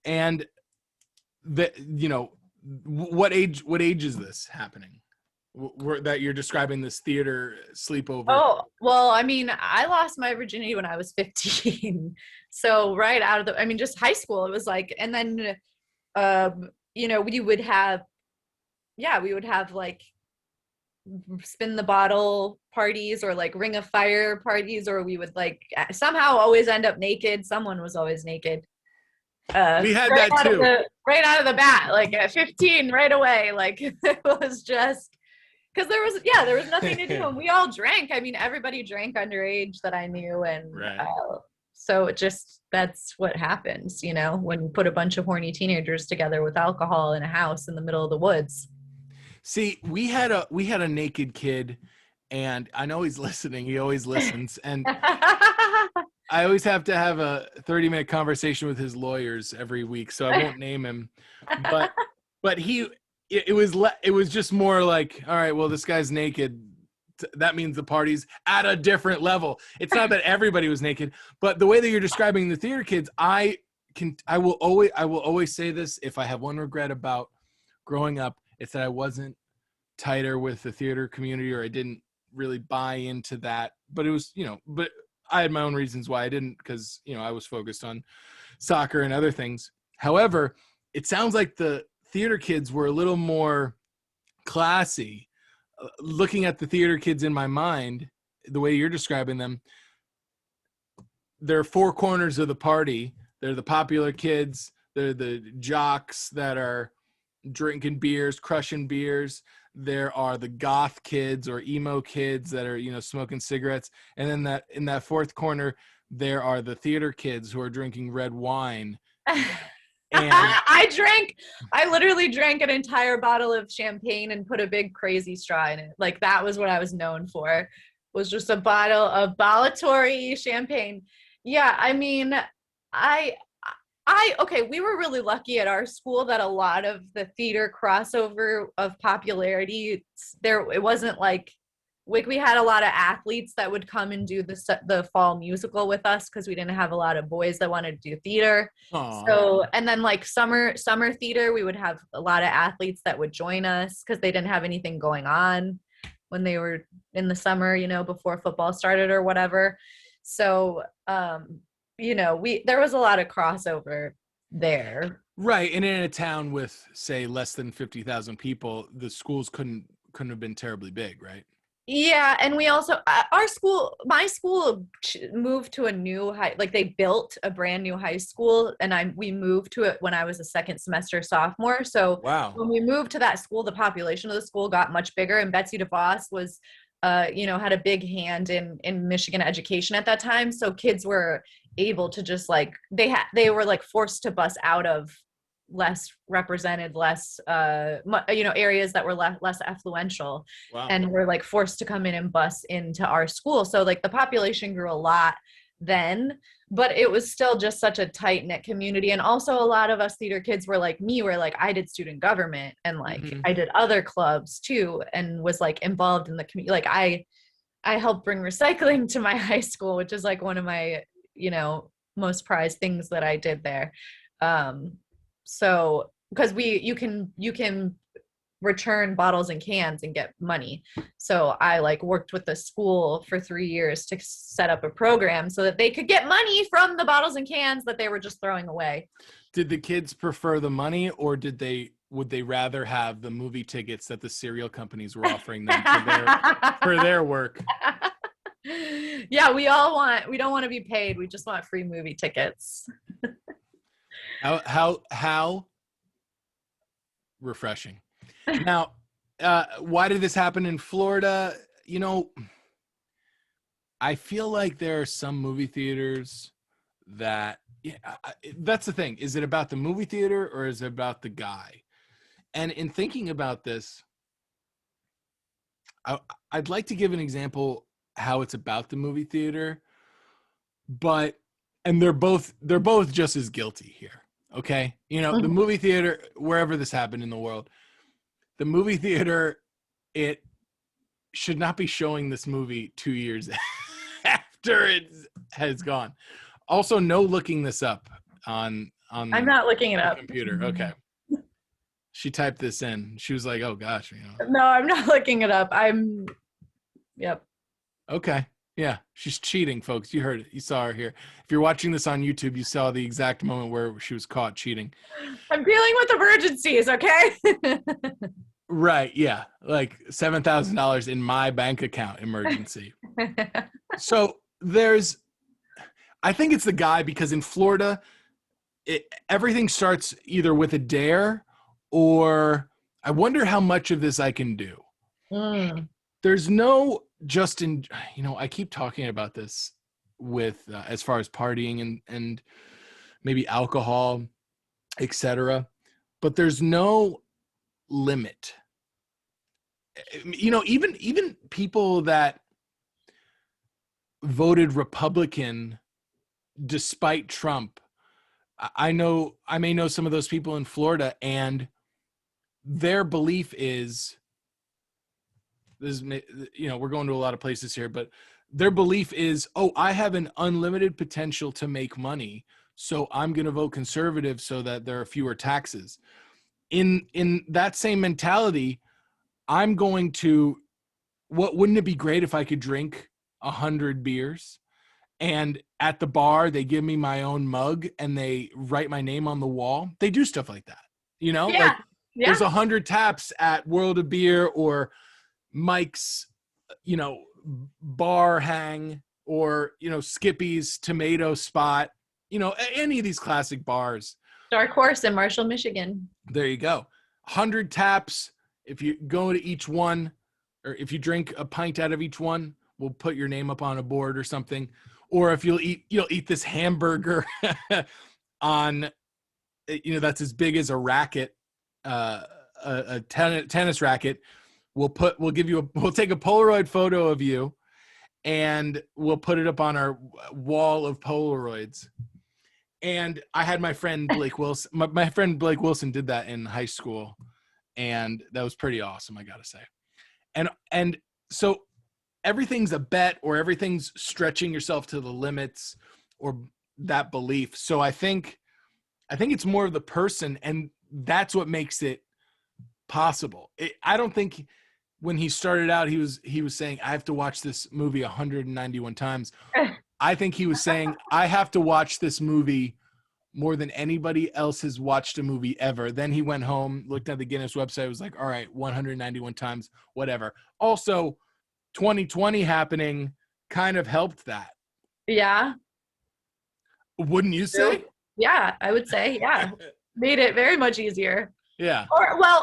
and what age is this happening? That you're describing this theater sleepover? Oh, well, I mean, I lost my virginity when I was 15. So right out of just high school, it was like, and then, we would have like spin the bottle parties or like ring of fire parties, or we would like somehow always end up naked. Someone was always naked. We had that too. Right out of the bat, like at 15, right away. Like it was just because there was nothing to do, and we all drank. I mean, everybody drank underage that I knew, and right. So that's what happens, when you put a bunch of horny teenagers together with alcohol in a house in the middle of the woods. See, we had a naked kid, and I know he's listening. He always listens, and I always have to have a 30-minute conversation with his lawyers every week, so I won't name him. But it was just more like, all right, well, this guy's naked. That means the party's at a different level. It's not that everybody was naked, but the way that you're describing the theater kids, I will always say this. If I have one regret about growing up, it's that I wasn't tighter with the theater community, or I didn't really buy into that. But it was, but I had my own reasons why I didn't, because, I was focused on soccer and other things. However, it sounds like the theater kids were a little more classy. Looking at the theater kids in my mind, the way you're describing them, there are four corners of the party. They're the popular kids. They're the jocks that are drinking beers, crushing beers. There are the goth kids or emo kids that are, smoking cigarettes. And then in that fourth corner, there are the theater kids who are drinking red wine. And I literally drank an entire bottle of champagne and put a big crazy straw in it. Like that was what I was known for, was just a bottle of Balatori champagne. Yeah, I mean, okay, we were really lucky at our school that a lot of the theater crossover of popularity, it wasn't like we had a lot of athletes that would come and do the fall musical with us because we didn't have a lot of boys that wanted to do theater. Aww. So, and then like summer theater, we would have a lot of athletes that would join us because they didn't have anything going on when they were in the summer, before football started or whatever. So, there was a lot of crossover there. Right. And in a town with, say, less than 50,000 people, the schools couldn't have been terribly big, right? Yeah, and we also my school moved to a new high, like they built a brand new high school, and we moved to it when I was a second semester sophomore. So wow. When we moved to that school, the population of the school got much bigger, and Betsy DeVos was, had a big hand in Michigan education at that time. So kids were able to just like they were like forced to bus out of less represented, less areas that were less affluential. Wow. And were like forced to come in and bus into our school. So like the population grew a lot then, but it was still just such a tight knit community. And also a lot of us theater kids were like me, where like I did student government and like I did other clubs too, and was like involved in the community. Like I helped bring recycling to my high school, which is like one of my most prized things that I did there. So because you can return bottles and cans and get money. So I like worked with the school for 3 years to set up a program so that they could get money from the bottles and cans that they were just throwing away. Did the kids prefer the money, or would they rather have the movie tickets that the cereal companies were offering them for their work? Yeah, we don't want to be paid. We just want free movie tickets. How refreshing. Now, why did this happen in Florida? I feel like there are some movie theaters that, that's the thing. Is it about the movie theater or is it about the guy? And in thinking about this, I'd like to give an example how it's about the movie theater, and they're both just as guilty here. Okay. The movie theater, wherever this happened in the world, the movie theater, it should not be showing this movie 2 years after it has gone. Also, no looking this up on I'm not looking it up. Computer. Okay. She typed this in. She was like, oh gosh, No, I'm not looking it up. Yep. Okay. Yeah, she's cheating, folks. You heard it. You saw her here. If you're watching this on YouTube, you saw the exact moment where she was caught cheating. I'm dealing with emergencies, okay? Right, yeah. Like $7,000 in my bank account emergency. So I think it's the guy, because in Florida, everything starts either with a dare or I wonder how much of this I can do. There's no I keep talking about this with as far as partying and maybe alcohol, etc. But there's no limit. Even people that voted Republican despite Trump, I may know some of those people in Florida, and their belief is, we're going to a lot of places here, but their belief is, I have an unlimited potential to make money, so I'm going to vote conservative so that there are fewer taxes. In that same mentality, I'm going to, wouldn't it be great if I could drink 100 beers and at the bar they give me my own mug and they write my name on the wall? They do stuff like that, Yeah. There's 100 taps at World of Beer or Mike's, bar hang or, Skippy's Tomato Spot, any of these classic bars. Dark Horse in Marshall, Michigan. There you go. 100 taps. If you go to each one, or if you drink a pint out of each one, we'll put your name up on a board or something. Or if you'll eat this hamburger on, that's as big as a racket, a tennis racket. We'll take a Polaroid photo of you, and we'll put it up on our wall of Polaroids. And I had my friend Blake Wilson. My friend Blake Wilson did that in high school, and that was pretty awesome, I gotta say. And so everything's a bet, or everything's stretching yourself to the limits, or that belief. So I think it's more of the person, and that's what makes it possible. I don't think when he started out, he was saying, I have to watch this movie 191 times. I think he was saying, I have to watch this movie more than anybody else has watched a movie ever. Then he went home, looked at the Guinness website, was like, all right, 191 times, whatever. Also, 2020 happening kind of helped that. Yeah. Wouldn't you say? Yeah, I would say, yeah. Made it very much easier. Yeah.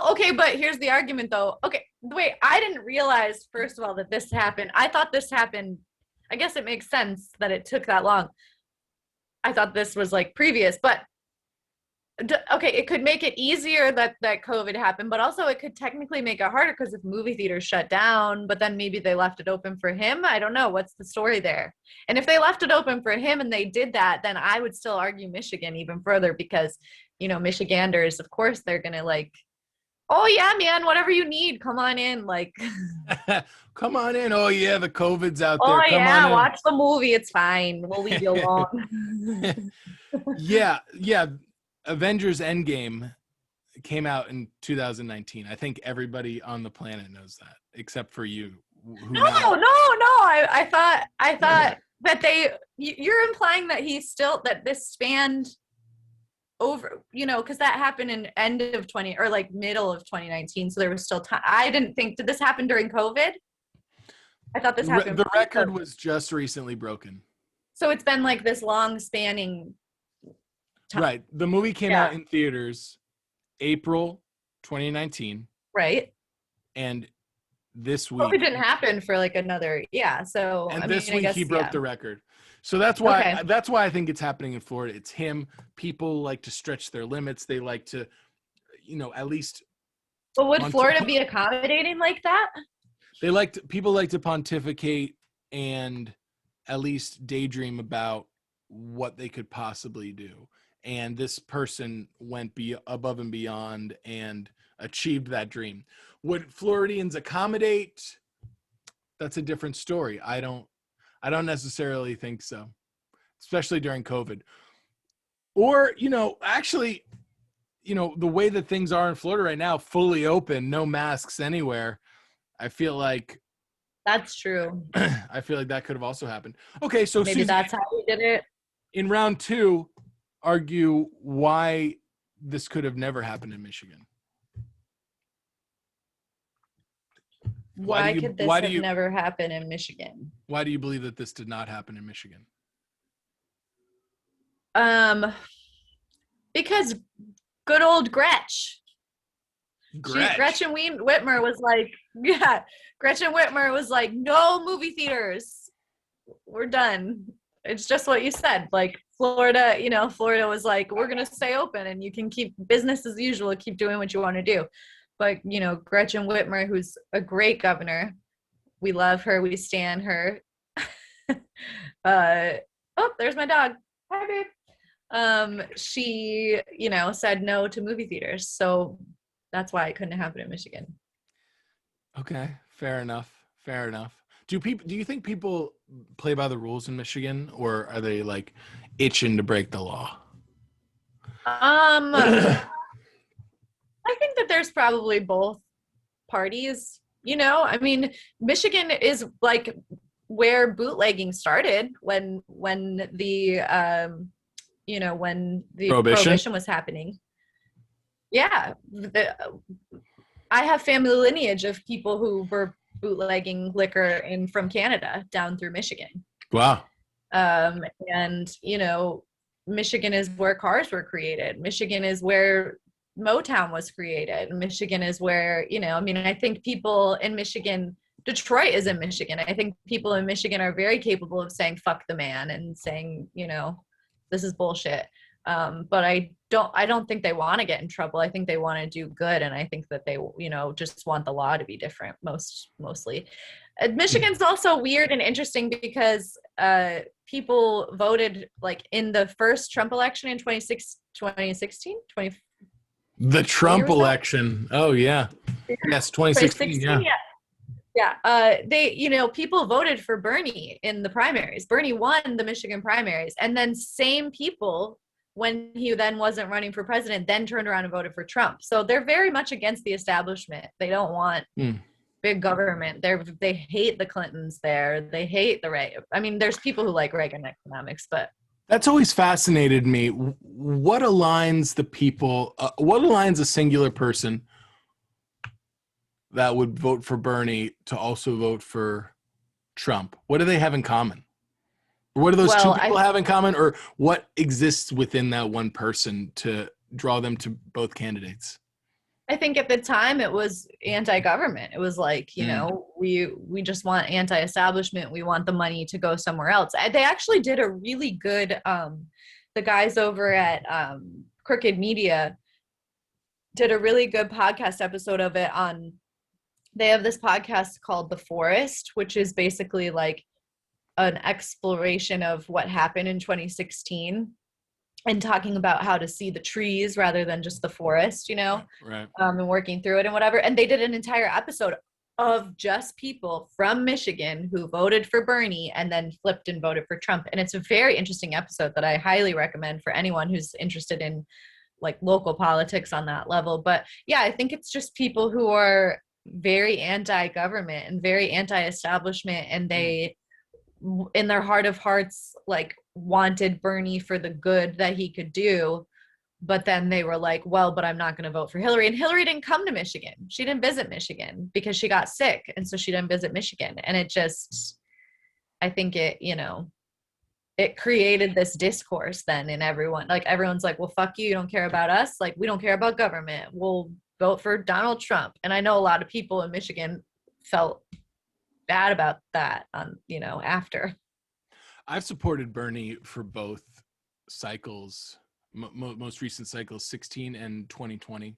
Okay, but here's the argument though. Okay, wait, I didn't realize, first of all, that this happened. I thought this happened, I guess it makes sense that it took that long. I thought this was like previous, but okay, it could make it easier that COVID happened, but also it could technically make it harder because if movie theaters shut down, but then maybe they left it open for him. I don't know. What's the story there? And if they left it open for him and they did that, then I would still argue Michigan even further because, Michiganders, of course, they're going to like, oh yeah, man, whatever you need, come on in. Like, come on in. Oh yeah, the COVID's out there. Oh come yeah, on watch the movie. It's fine. We'll leave you alone. Yeah. Avengers Endgame came out in 2019. I think everybody on the planet knows that, except for you. No. I thought that you're implying that that this spanned over, because that happened in end of 20 or like middle of 2019. So there was still time. I didn't think, did this happen during COVID? I thought this happened. The record was just recently broken. So it's been like this long spanning time. Right. The movie came out in theaters April 2019. Right. And this week. COVID didn't happen for like another, So this week he broke the record. So that's why I think it's happening in Florida. It's him. People like to stretch their limits. They like to, at least. But would Florida be accommodating like that? People like to pontificate and at least daydream about what they could possibly do. And this person went above and beyond and achieved that dream. Would Floridians accommodate? That's a different story. I don't necessarily think so, especially during COVID. Or, actually, the way that things are in Florida right now, fully open, no masks anywhere. I feel like that's true. I feel like that could have also happened. Okay, so maybe that's how we did it. In round 2, argue why this could have never happened in Michigan. Why could this have never happened in Michigan? Why do you believe that this did not happen in Michigan? Because good old Gretchen Whitmer was like, Gretchen Whitmer was like, no movie theaters. We're done. It's just what you said. Like Florida was like, we're going to stay open and you can keep business as usual, keep doing what you want to do. But, Gretchen Whitmer, who's a great governor, we love her, we stan her. There's my dog. Hi, babe. She, said no to movie theaters. So that's why it couldn't happen in Michigan. Okay, fair enough. Do you think people play by the rules in Michigan, or are they like itching to break the law? I think that there's probably both parties, Michigan is like where bootlegging started when the prohibition was happening. Yeah. I have family lineage of people who were bootlegging liquor from Canada down through Michigan. Wow. And, Michigan is where cars were created. Michigan is where Motown was created. Michigan is where, I think people in Michigan, Detroit is in Michigan. I think people in Michigan are very capable of saying fuck the man and saying, this is bullshit. But I don't think they want to get in trouble. I think they want to do good. And I think that they, just want the law to be different mostly. Michigan's also weird and interesting because people voted like in the first Trump election in 2016. The Trump election. Oh yeah. Yes, 2016. Yeah. Yeah. They, people voted for Bernie in the primaries. Bernie won the Michigan primaries. And then same people, when he then wasn't running for president, then turned around and voted for Trump. So they're very much against the establishment. They don't want big government. They hate the Clintons there. They hate the Reagan. I mean, there's people who like Reagan economics, but that's always fascinated me. What aligns the people? What aligns a singular person that would vote for Bernie to also vote for Trump? What do they have in common? What do those two people have in common, or what exists within that one person to draw them to both candidates? I think at the time it was anti-government. It was like, we just want anti-establishment. We want the money to go somewhere else. They actually did a really good, the guys over at Crooked Media did a really good podcast episode of it they have this podcast called The Forest, which is basically like an exploration of what happened in 2016 and talking about how to see the trees rather than just the forest, right. And working through it and whatever. And they did an entire episode of just people from Michigan who voted for Bernie and then flipped and voted for Trump. And it's a very interesting episode that I highly recommend for anyone who's interested in like local politics on that level. But yeah, I think it's just people who are very anti-government and very anti-establishment, and they in their heart of hearts like wanted Bernie for the good that he could do, but then they were like, well, but I'm not going to vote for Hillary. And Hillary didn't come to Michigan. She didn't visit Michigan because she got sick, and so she didn't visit Michigan. And it just, I think it created this discourse then in everyone. Like everyone's like, well, fuck you, you don't care about us, like we don't care about government, we'll vote for Donald Trump. And I know a lot of people in Michigan felt bad about that after. I've supported Bernie for both cycles, most recent cycles, 16 and 2020.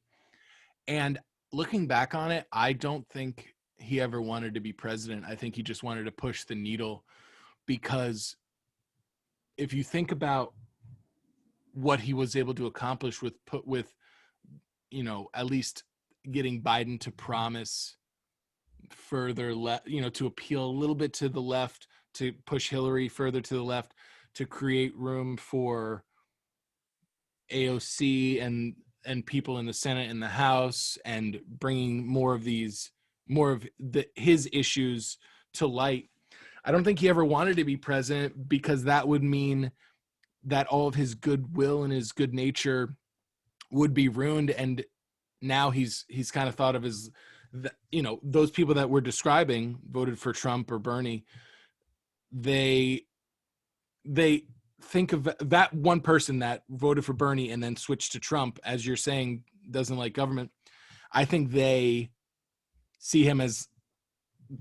And looking back on it, I don't think he ever wanted to be president. I think he just wanted to push the needle, because if you think about what he was able to accomplish with at least getting Biden to promise further to appeal a little bit to the left, to push Hillary further to the left, to create room for AOC and people in the Senate and the House, and bringing more of his issues to light. I don't think he ever wanted to be president, because that would mean that all of his goodwill and his good nature would be ruined. And now he's kind of thought of as those people that we're describing voted for Trump or Bernie. They think of that one person that voted for Bernie and then switched to Trump, as you're saying, doesn't like government. I think they see him as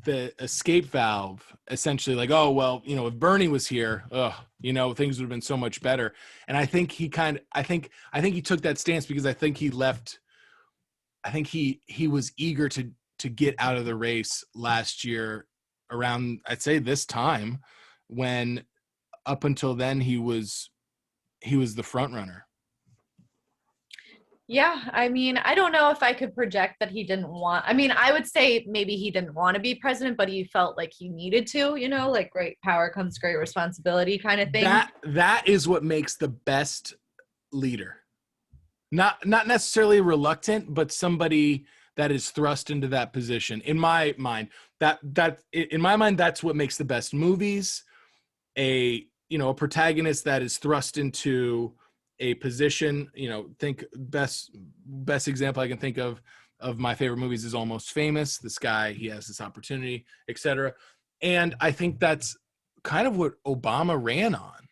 the escape valve, essentially, like, oh, well, if Bernie was here, things would have been so much better. And I think he took that stance because I think he was eager to get out of the race last year around, I'd say, this time, when up until then he was the front runner. Yeah, I mean, I don't know if I could project that he didn't want. I mean, I would say maybe he didn't want to be president, but he felt like he needed to, like great power comes great responsibility kind of thing. That is what makes the best leader. Not necessarily reluctant, but somebody that is thrust into that position. In my mind, that's what makes the best movies. A protagonist that is thrust into a position. Think best example I can think of my favorite movies is Almost Famous. This guy, he has this opportunity, etc. And I think that's kind of what Obama ran on.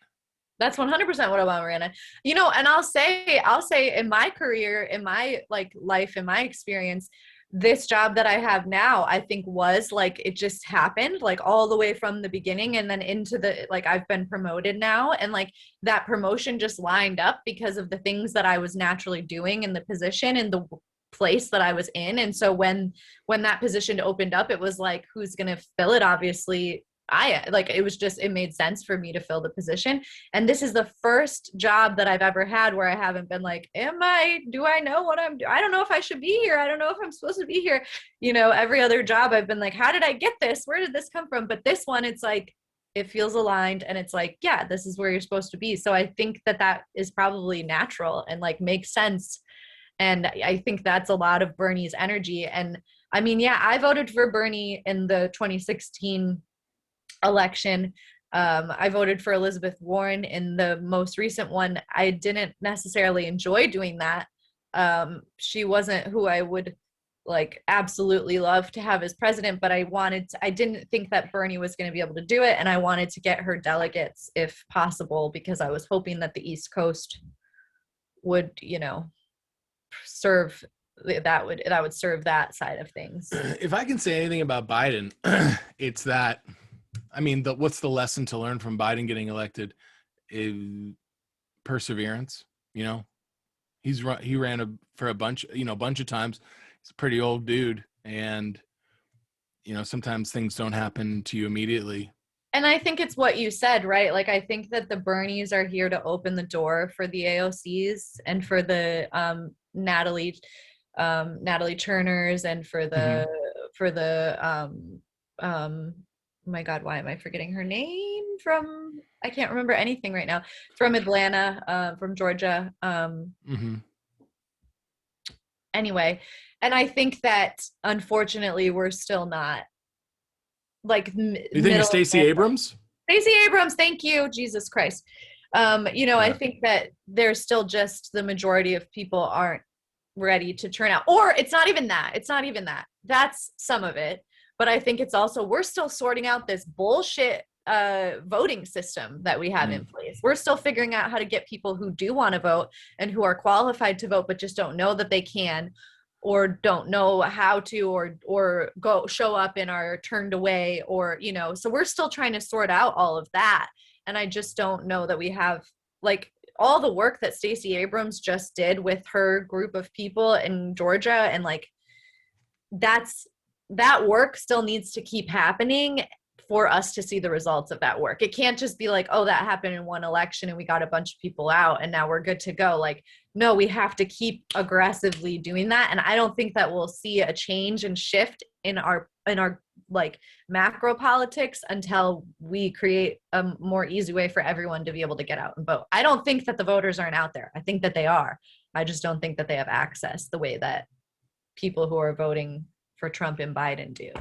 That's 100% what Obama ran on. You know, and I'll say in my career, in my like life, in my experience, this job that I have now, I think was like, it just happened like all the way from the beginning and then into the, like, I've been promoted now. And like that promotion just lined up because of the things that I was naturally doing in the position and the place that I was in. And so when that position opened up, it was like, who's going to fill it? Obviously, I like, it was just, it made sense for me to fill the position. And this is the first job that I've ever had where I haven't been like, do I know what I'm doing? I don't know if I should be here. I don't know if I'm supposed to be here. You know, every other job I've been like, how did I get this? Where did this come from? But this one, it's like, it feels aligned and it's like, yeah, this is where you're supposed to be. So I think that is probably natural and like makes sense. And I think that's a lot of Bernie's energy. And I mean, yeah, I voted for Bernie in the 2016 election. I voted for Elizabeth Warren in the most recent one. I didn't necessarily enjoy doing that. She wasn't who I would like absolutely love to have as president, but I didn't think that Bernie was going to be able to do it. And I wanted to get her delegates if possible, because I was hoping that the East Coast would, you know, serve that would serve that side of things. If I can say anything about Biden, it's that, I mean, what's the lesson to learn from Biden getting elected? Is perseverance. You know, he ran for a bunch of times. He's a pretty old dude, and you know, sometimes things don't happen to you immediately. And I think it's what you said, right? Like, I think that the Bernies are here to open the door for the AOCs and for the Natalie Turners and for the oh my God, why am I forgetting her name I can't remember anything right now, from Atlanta, from Georgia. Anyway, and I think that unfortunately we're still not like you think of Stacey Abrams? Stacey Abrams, thank you, Jesus Christ. You know, yeah. I think that there's still just the majority of people aren't ready to turn out, or it's not even that. That's some of it, but I think it's also we're still sorting out this bullshit voting system that we have in place. We're still figuring out how to get people who do want to vote and who are qualified to vote but just don't know that they can, or don't know how to, or go show up and are turned away, or, you know, so we're still trying to sort out all of that. And I just don't know that we have like all the work that Stacey Abrams just did with her group of people in Georgia. And like, that work still needs to keep happening for us to see the results of that work. It can't just be like, oh, that happened in one election and we got a bunch of people out and now we're good to go. Like, no, we have to keep aggressively doing that. And I don't think that we'll see a change and shift in our like macro politics until we create a more easy way for everyone to be able to get out and vote. I don't think that the voters aren't out there. I think that they are. I just don't think that they have access the way that people who are voting for Trump and Biden do.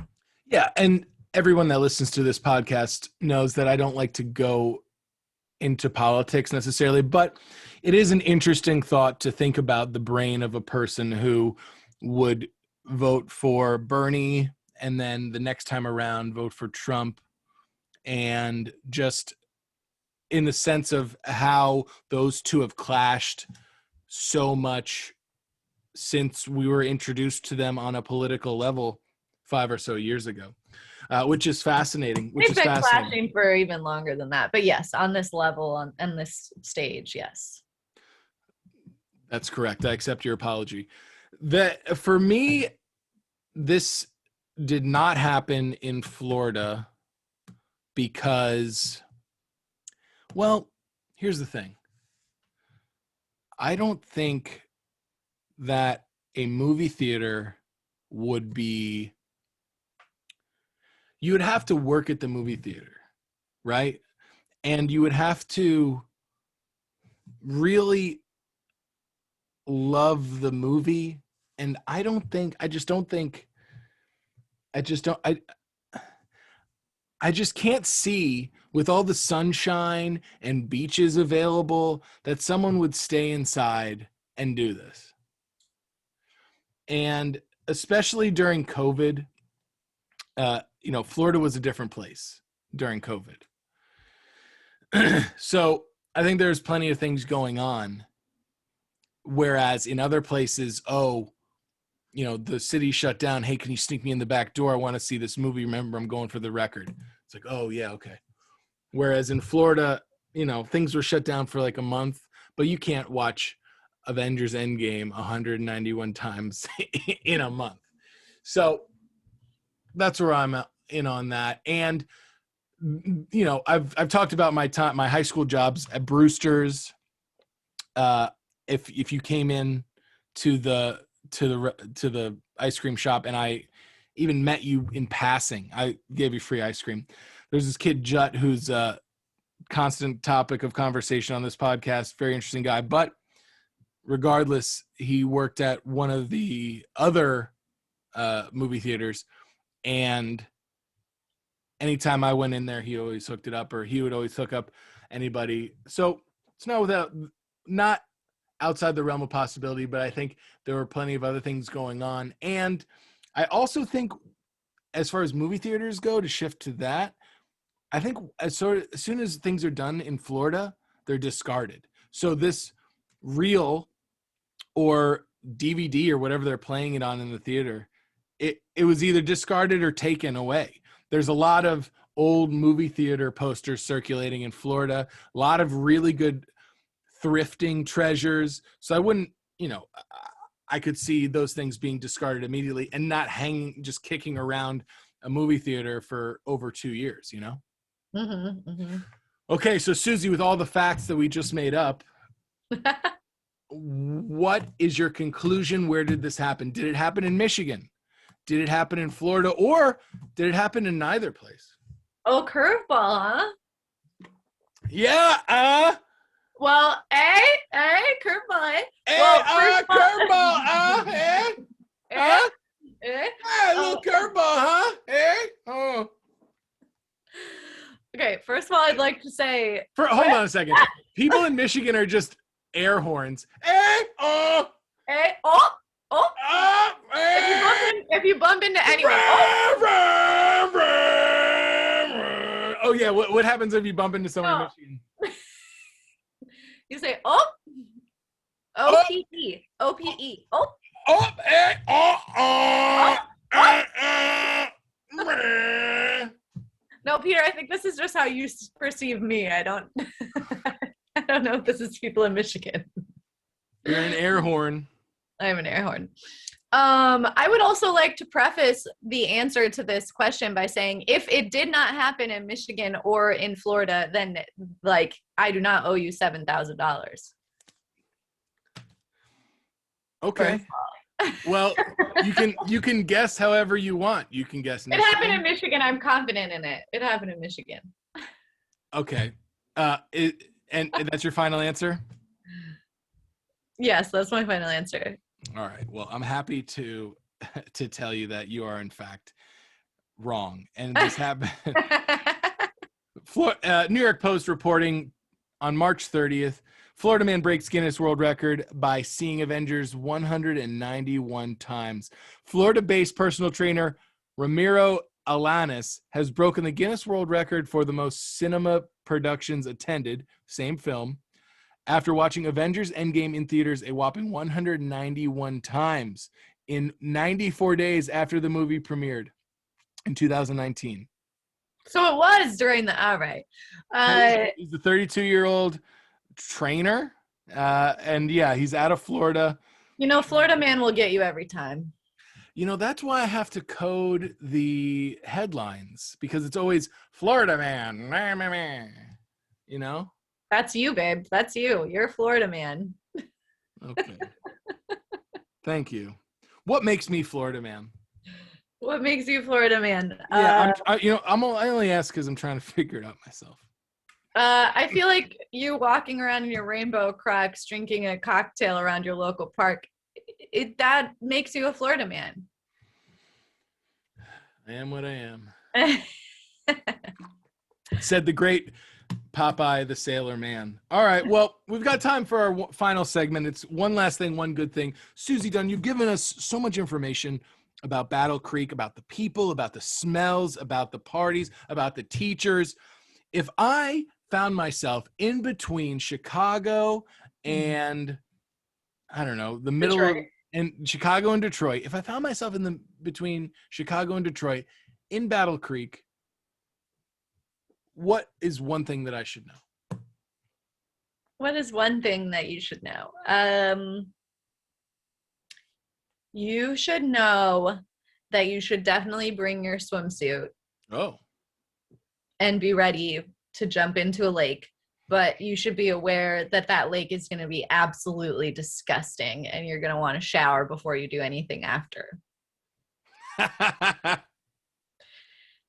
Yeah. And everyone that listens to this podcast knows that I don't like to go into politics necessarily, but it is an interesting thought to think about the brain of a person who would vote for Bernie and then the next time around vote for Trump, and just in the sense of how those two have clashed so much since we were introduced to them on a political level 5 or so years ago. Which is fascinating. They've been clashing for even longer than that. But yes, on this level, on this stage, yes. That's correct. I accept your apology. For me, this did not happen in Florida because, well, here's the thing. I don't think that a movie theater would be... You would have to work at the movie theater, right? And you would have to really love the movie. And I just can't see, with all the sunshine and beaches available, that someone would stay inside and do this. And especially during COVID, you know, Florida was a different place during COVID. So I think there's plenty of things going on. Whereas in other places, the city shut down. Hey, can you sneak me in the back door? I want to see this movie. Remember, I'm going for the record. It's like, oh, yeah, okay. Whereas in Florida, things were shut down for like a month, but you can't watch Avengers Endgame 191 times in a month. So that's where I'm in on that. And, I've talked about my high school jobs at Brewster's. If you came in to the ice cream shop and I even met you in passing, I gave you free ice cream. There's this kid Jut who's a constant topic of conversation on this podcast. Very interesting guy, but regardless, he worked at one of the other movie theaters, and anytime I went in there, he always hooked it up, or he would always hook up anybody. So it's not outside the realm of possibility, but I think there were plenty of other things going on. And I also think, as far as movie theaters go, to shift to that, I think as soon as things are done in Florida, they're discarded. So this reel or DVD or whatever they're playing it on in the theater, it was either discarded or taken away. There's a lot of old movie theater posters circulating in Florida, a lot of really good thrifting treasures. So I wouldn't, I could see those things being discarded immediately and not just kicking around a movie theater for over 2 years, Mm-hmm, mm-hmm. Okay, so Suzee, with all the facts that we just made up, what is your conclusion? Where did this happen? Did it happen in Michigan? Did it happen in Florida? Or did it happen in neither place? Oh, curveball, huh? Yeah, Well, curveball. Curveball, little curveball, huh? Oh. Okay, first of all, I'd like to say... Hold on a second. People in Michigan are just air horns. If you bump into anyone... Oh, yeah, what happens if you bump into someone in Michigan? You say, O-P-E. O-P-E. No, Peter, I think this is just how you perceive me. I don't know if this is people in Michigan. You're an air horn. I'm an air horn. I would also like to preface the answer to this question by saying, if it did not happen in Michigan or in Florida, then I do not owe you $7,000. Okay. Well, you can guess however you want. You can guess Michigan. It happened in Michigan. I'm confident in it. It happened in Michigan. Okay. And that's your final answer? Yes, that's my final answer. All right. Well, I'm happy to tell you that you are in fact wrong. And this happened. New York Post reporting on March 30th, Florida man breaks Guinness World Record by seeing Avengers 191 times. Florida-based personal trainer Ramiro Alanis has broken the Guinness World Record for the most cinema productions attended, same film, after watching Avengers Endgame in theaters a whopping 191 times in 94 days after the movie premiered in 2019. So it was during the, all right. He's a 32-year-old trainer, and yeah, he's out of Florida. Florida man will get you every time. That's why I have to code the headlines, because it's always Florida man. That's you, babe. That's you. You're a Florida man. Okay. Thank you. What makes me Florida man? What makes you Florida man? Yeah, I only ask because I'm trying to figure it out myself. I feel like you walking around in your rainbow Crocs, drinking a cocktail around your local park, that makes you a Florida man. I am what I am. Said the great Popeye the Sailor Man. All right, well, we've got time for our final segment. It's one last thing, one good thing. Suzee Dunn, you've given us so much information about Battle Creek, about the people, about the smells, about the parties, about the teachers. If I found myself in between Chicago and I don't know, the middle of in Chicago and Detroit, if I found myself in the between Chicago and Detroit in Battle Creek, what is one thing that I should know? What is one thing that you should know? You should know that you should definitely bring your swimsuit. Oh. And be ready to jump into a lake. But you should be aware that that lake is going to be absolutely disgusting and you're going to want to shower before you do anything after.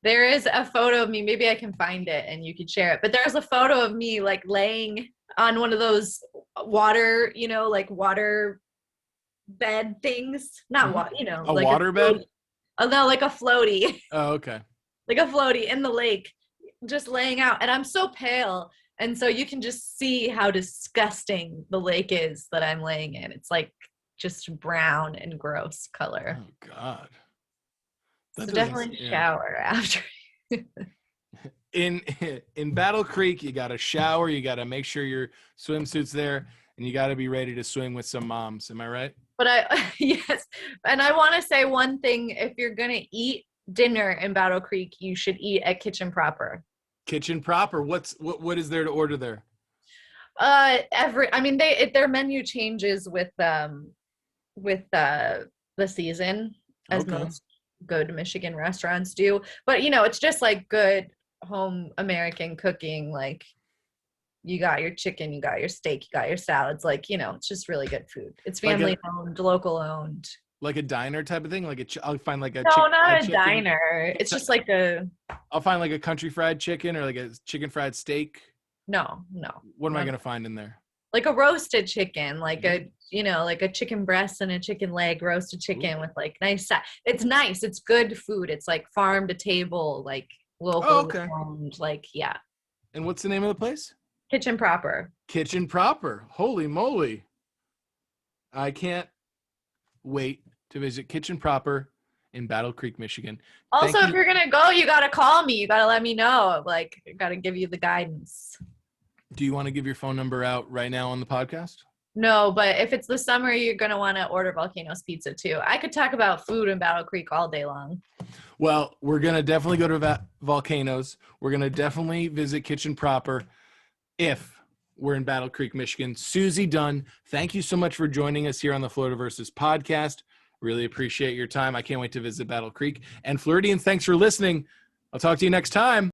There is a photo of me. Maybe I can find it and you could share it. But there's a photo of me like laying on one of those water, like water bed things. Not water, A like water bed? Oh, no, like a floaty. Oh, okay. Like a floaty in the lake, just laying out. And I'm so pale. And so you can just see how disgusting the lake is that I'm laying in. It's like just brown and gross color. Oh, God. So definitely shower after. In Battle Creek, you got to shower. You got to make sure your swimsuit's there. And you got to be ready to swing with some moms. Am I right? But yes. And I want to say one thing. If you're going to eat dinner in Battle Creek, you should eat at Kitchen Proper. Kitchen Proper. What is there to order there? Their menu changes with the season, as most good Michigan restaurants do. But it's just like good home American cooking. Like you got your chicken, you got your steak, you got your salads. Like it's just really good food. It's family owned, local owned. Like a diner type of thing? I'll find like a not a diner. It's just like I'll find like a country fried chicken or like a chicken fried steak. No. What am I going to find in there? Like a roasted chicken, like like a chicken breast and a chicken leg roasted chicken with like nice. It's nice. It's good food. It's like farm to table, like local owned, like, yeah. And what's the name of the place? Kitchen Proper. Kitchen Proper. Holy moly. I can't wait to visit Kitchen Proper in Battle Creek, Michigan. Also, if you're going to go, you got to call me. You got to let me know. Like, I got to give you the guidance. Do you want to give your phone number out right now on the podcast? No, but if it's the summer, you're going to want to order Volcanoes Pizza too. I could talk about food in Battle Creek all day long. Well, we're going to definitely go to Volcanoes. We're going to definitely visit Kitchen Proper if we're in Battle Creek, Michigan. Suzee Dunn, thank you so much for joining us here on the Florida Versus podcast. Really appreciate your time. I can't wait to visit Battle Creek. And Floridians, thanks for listening. I'll talk to you next time.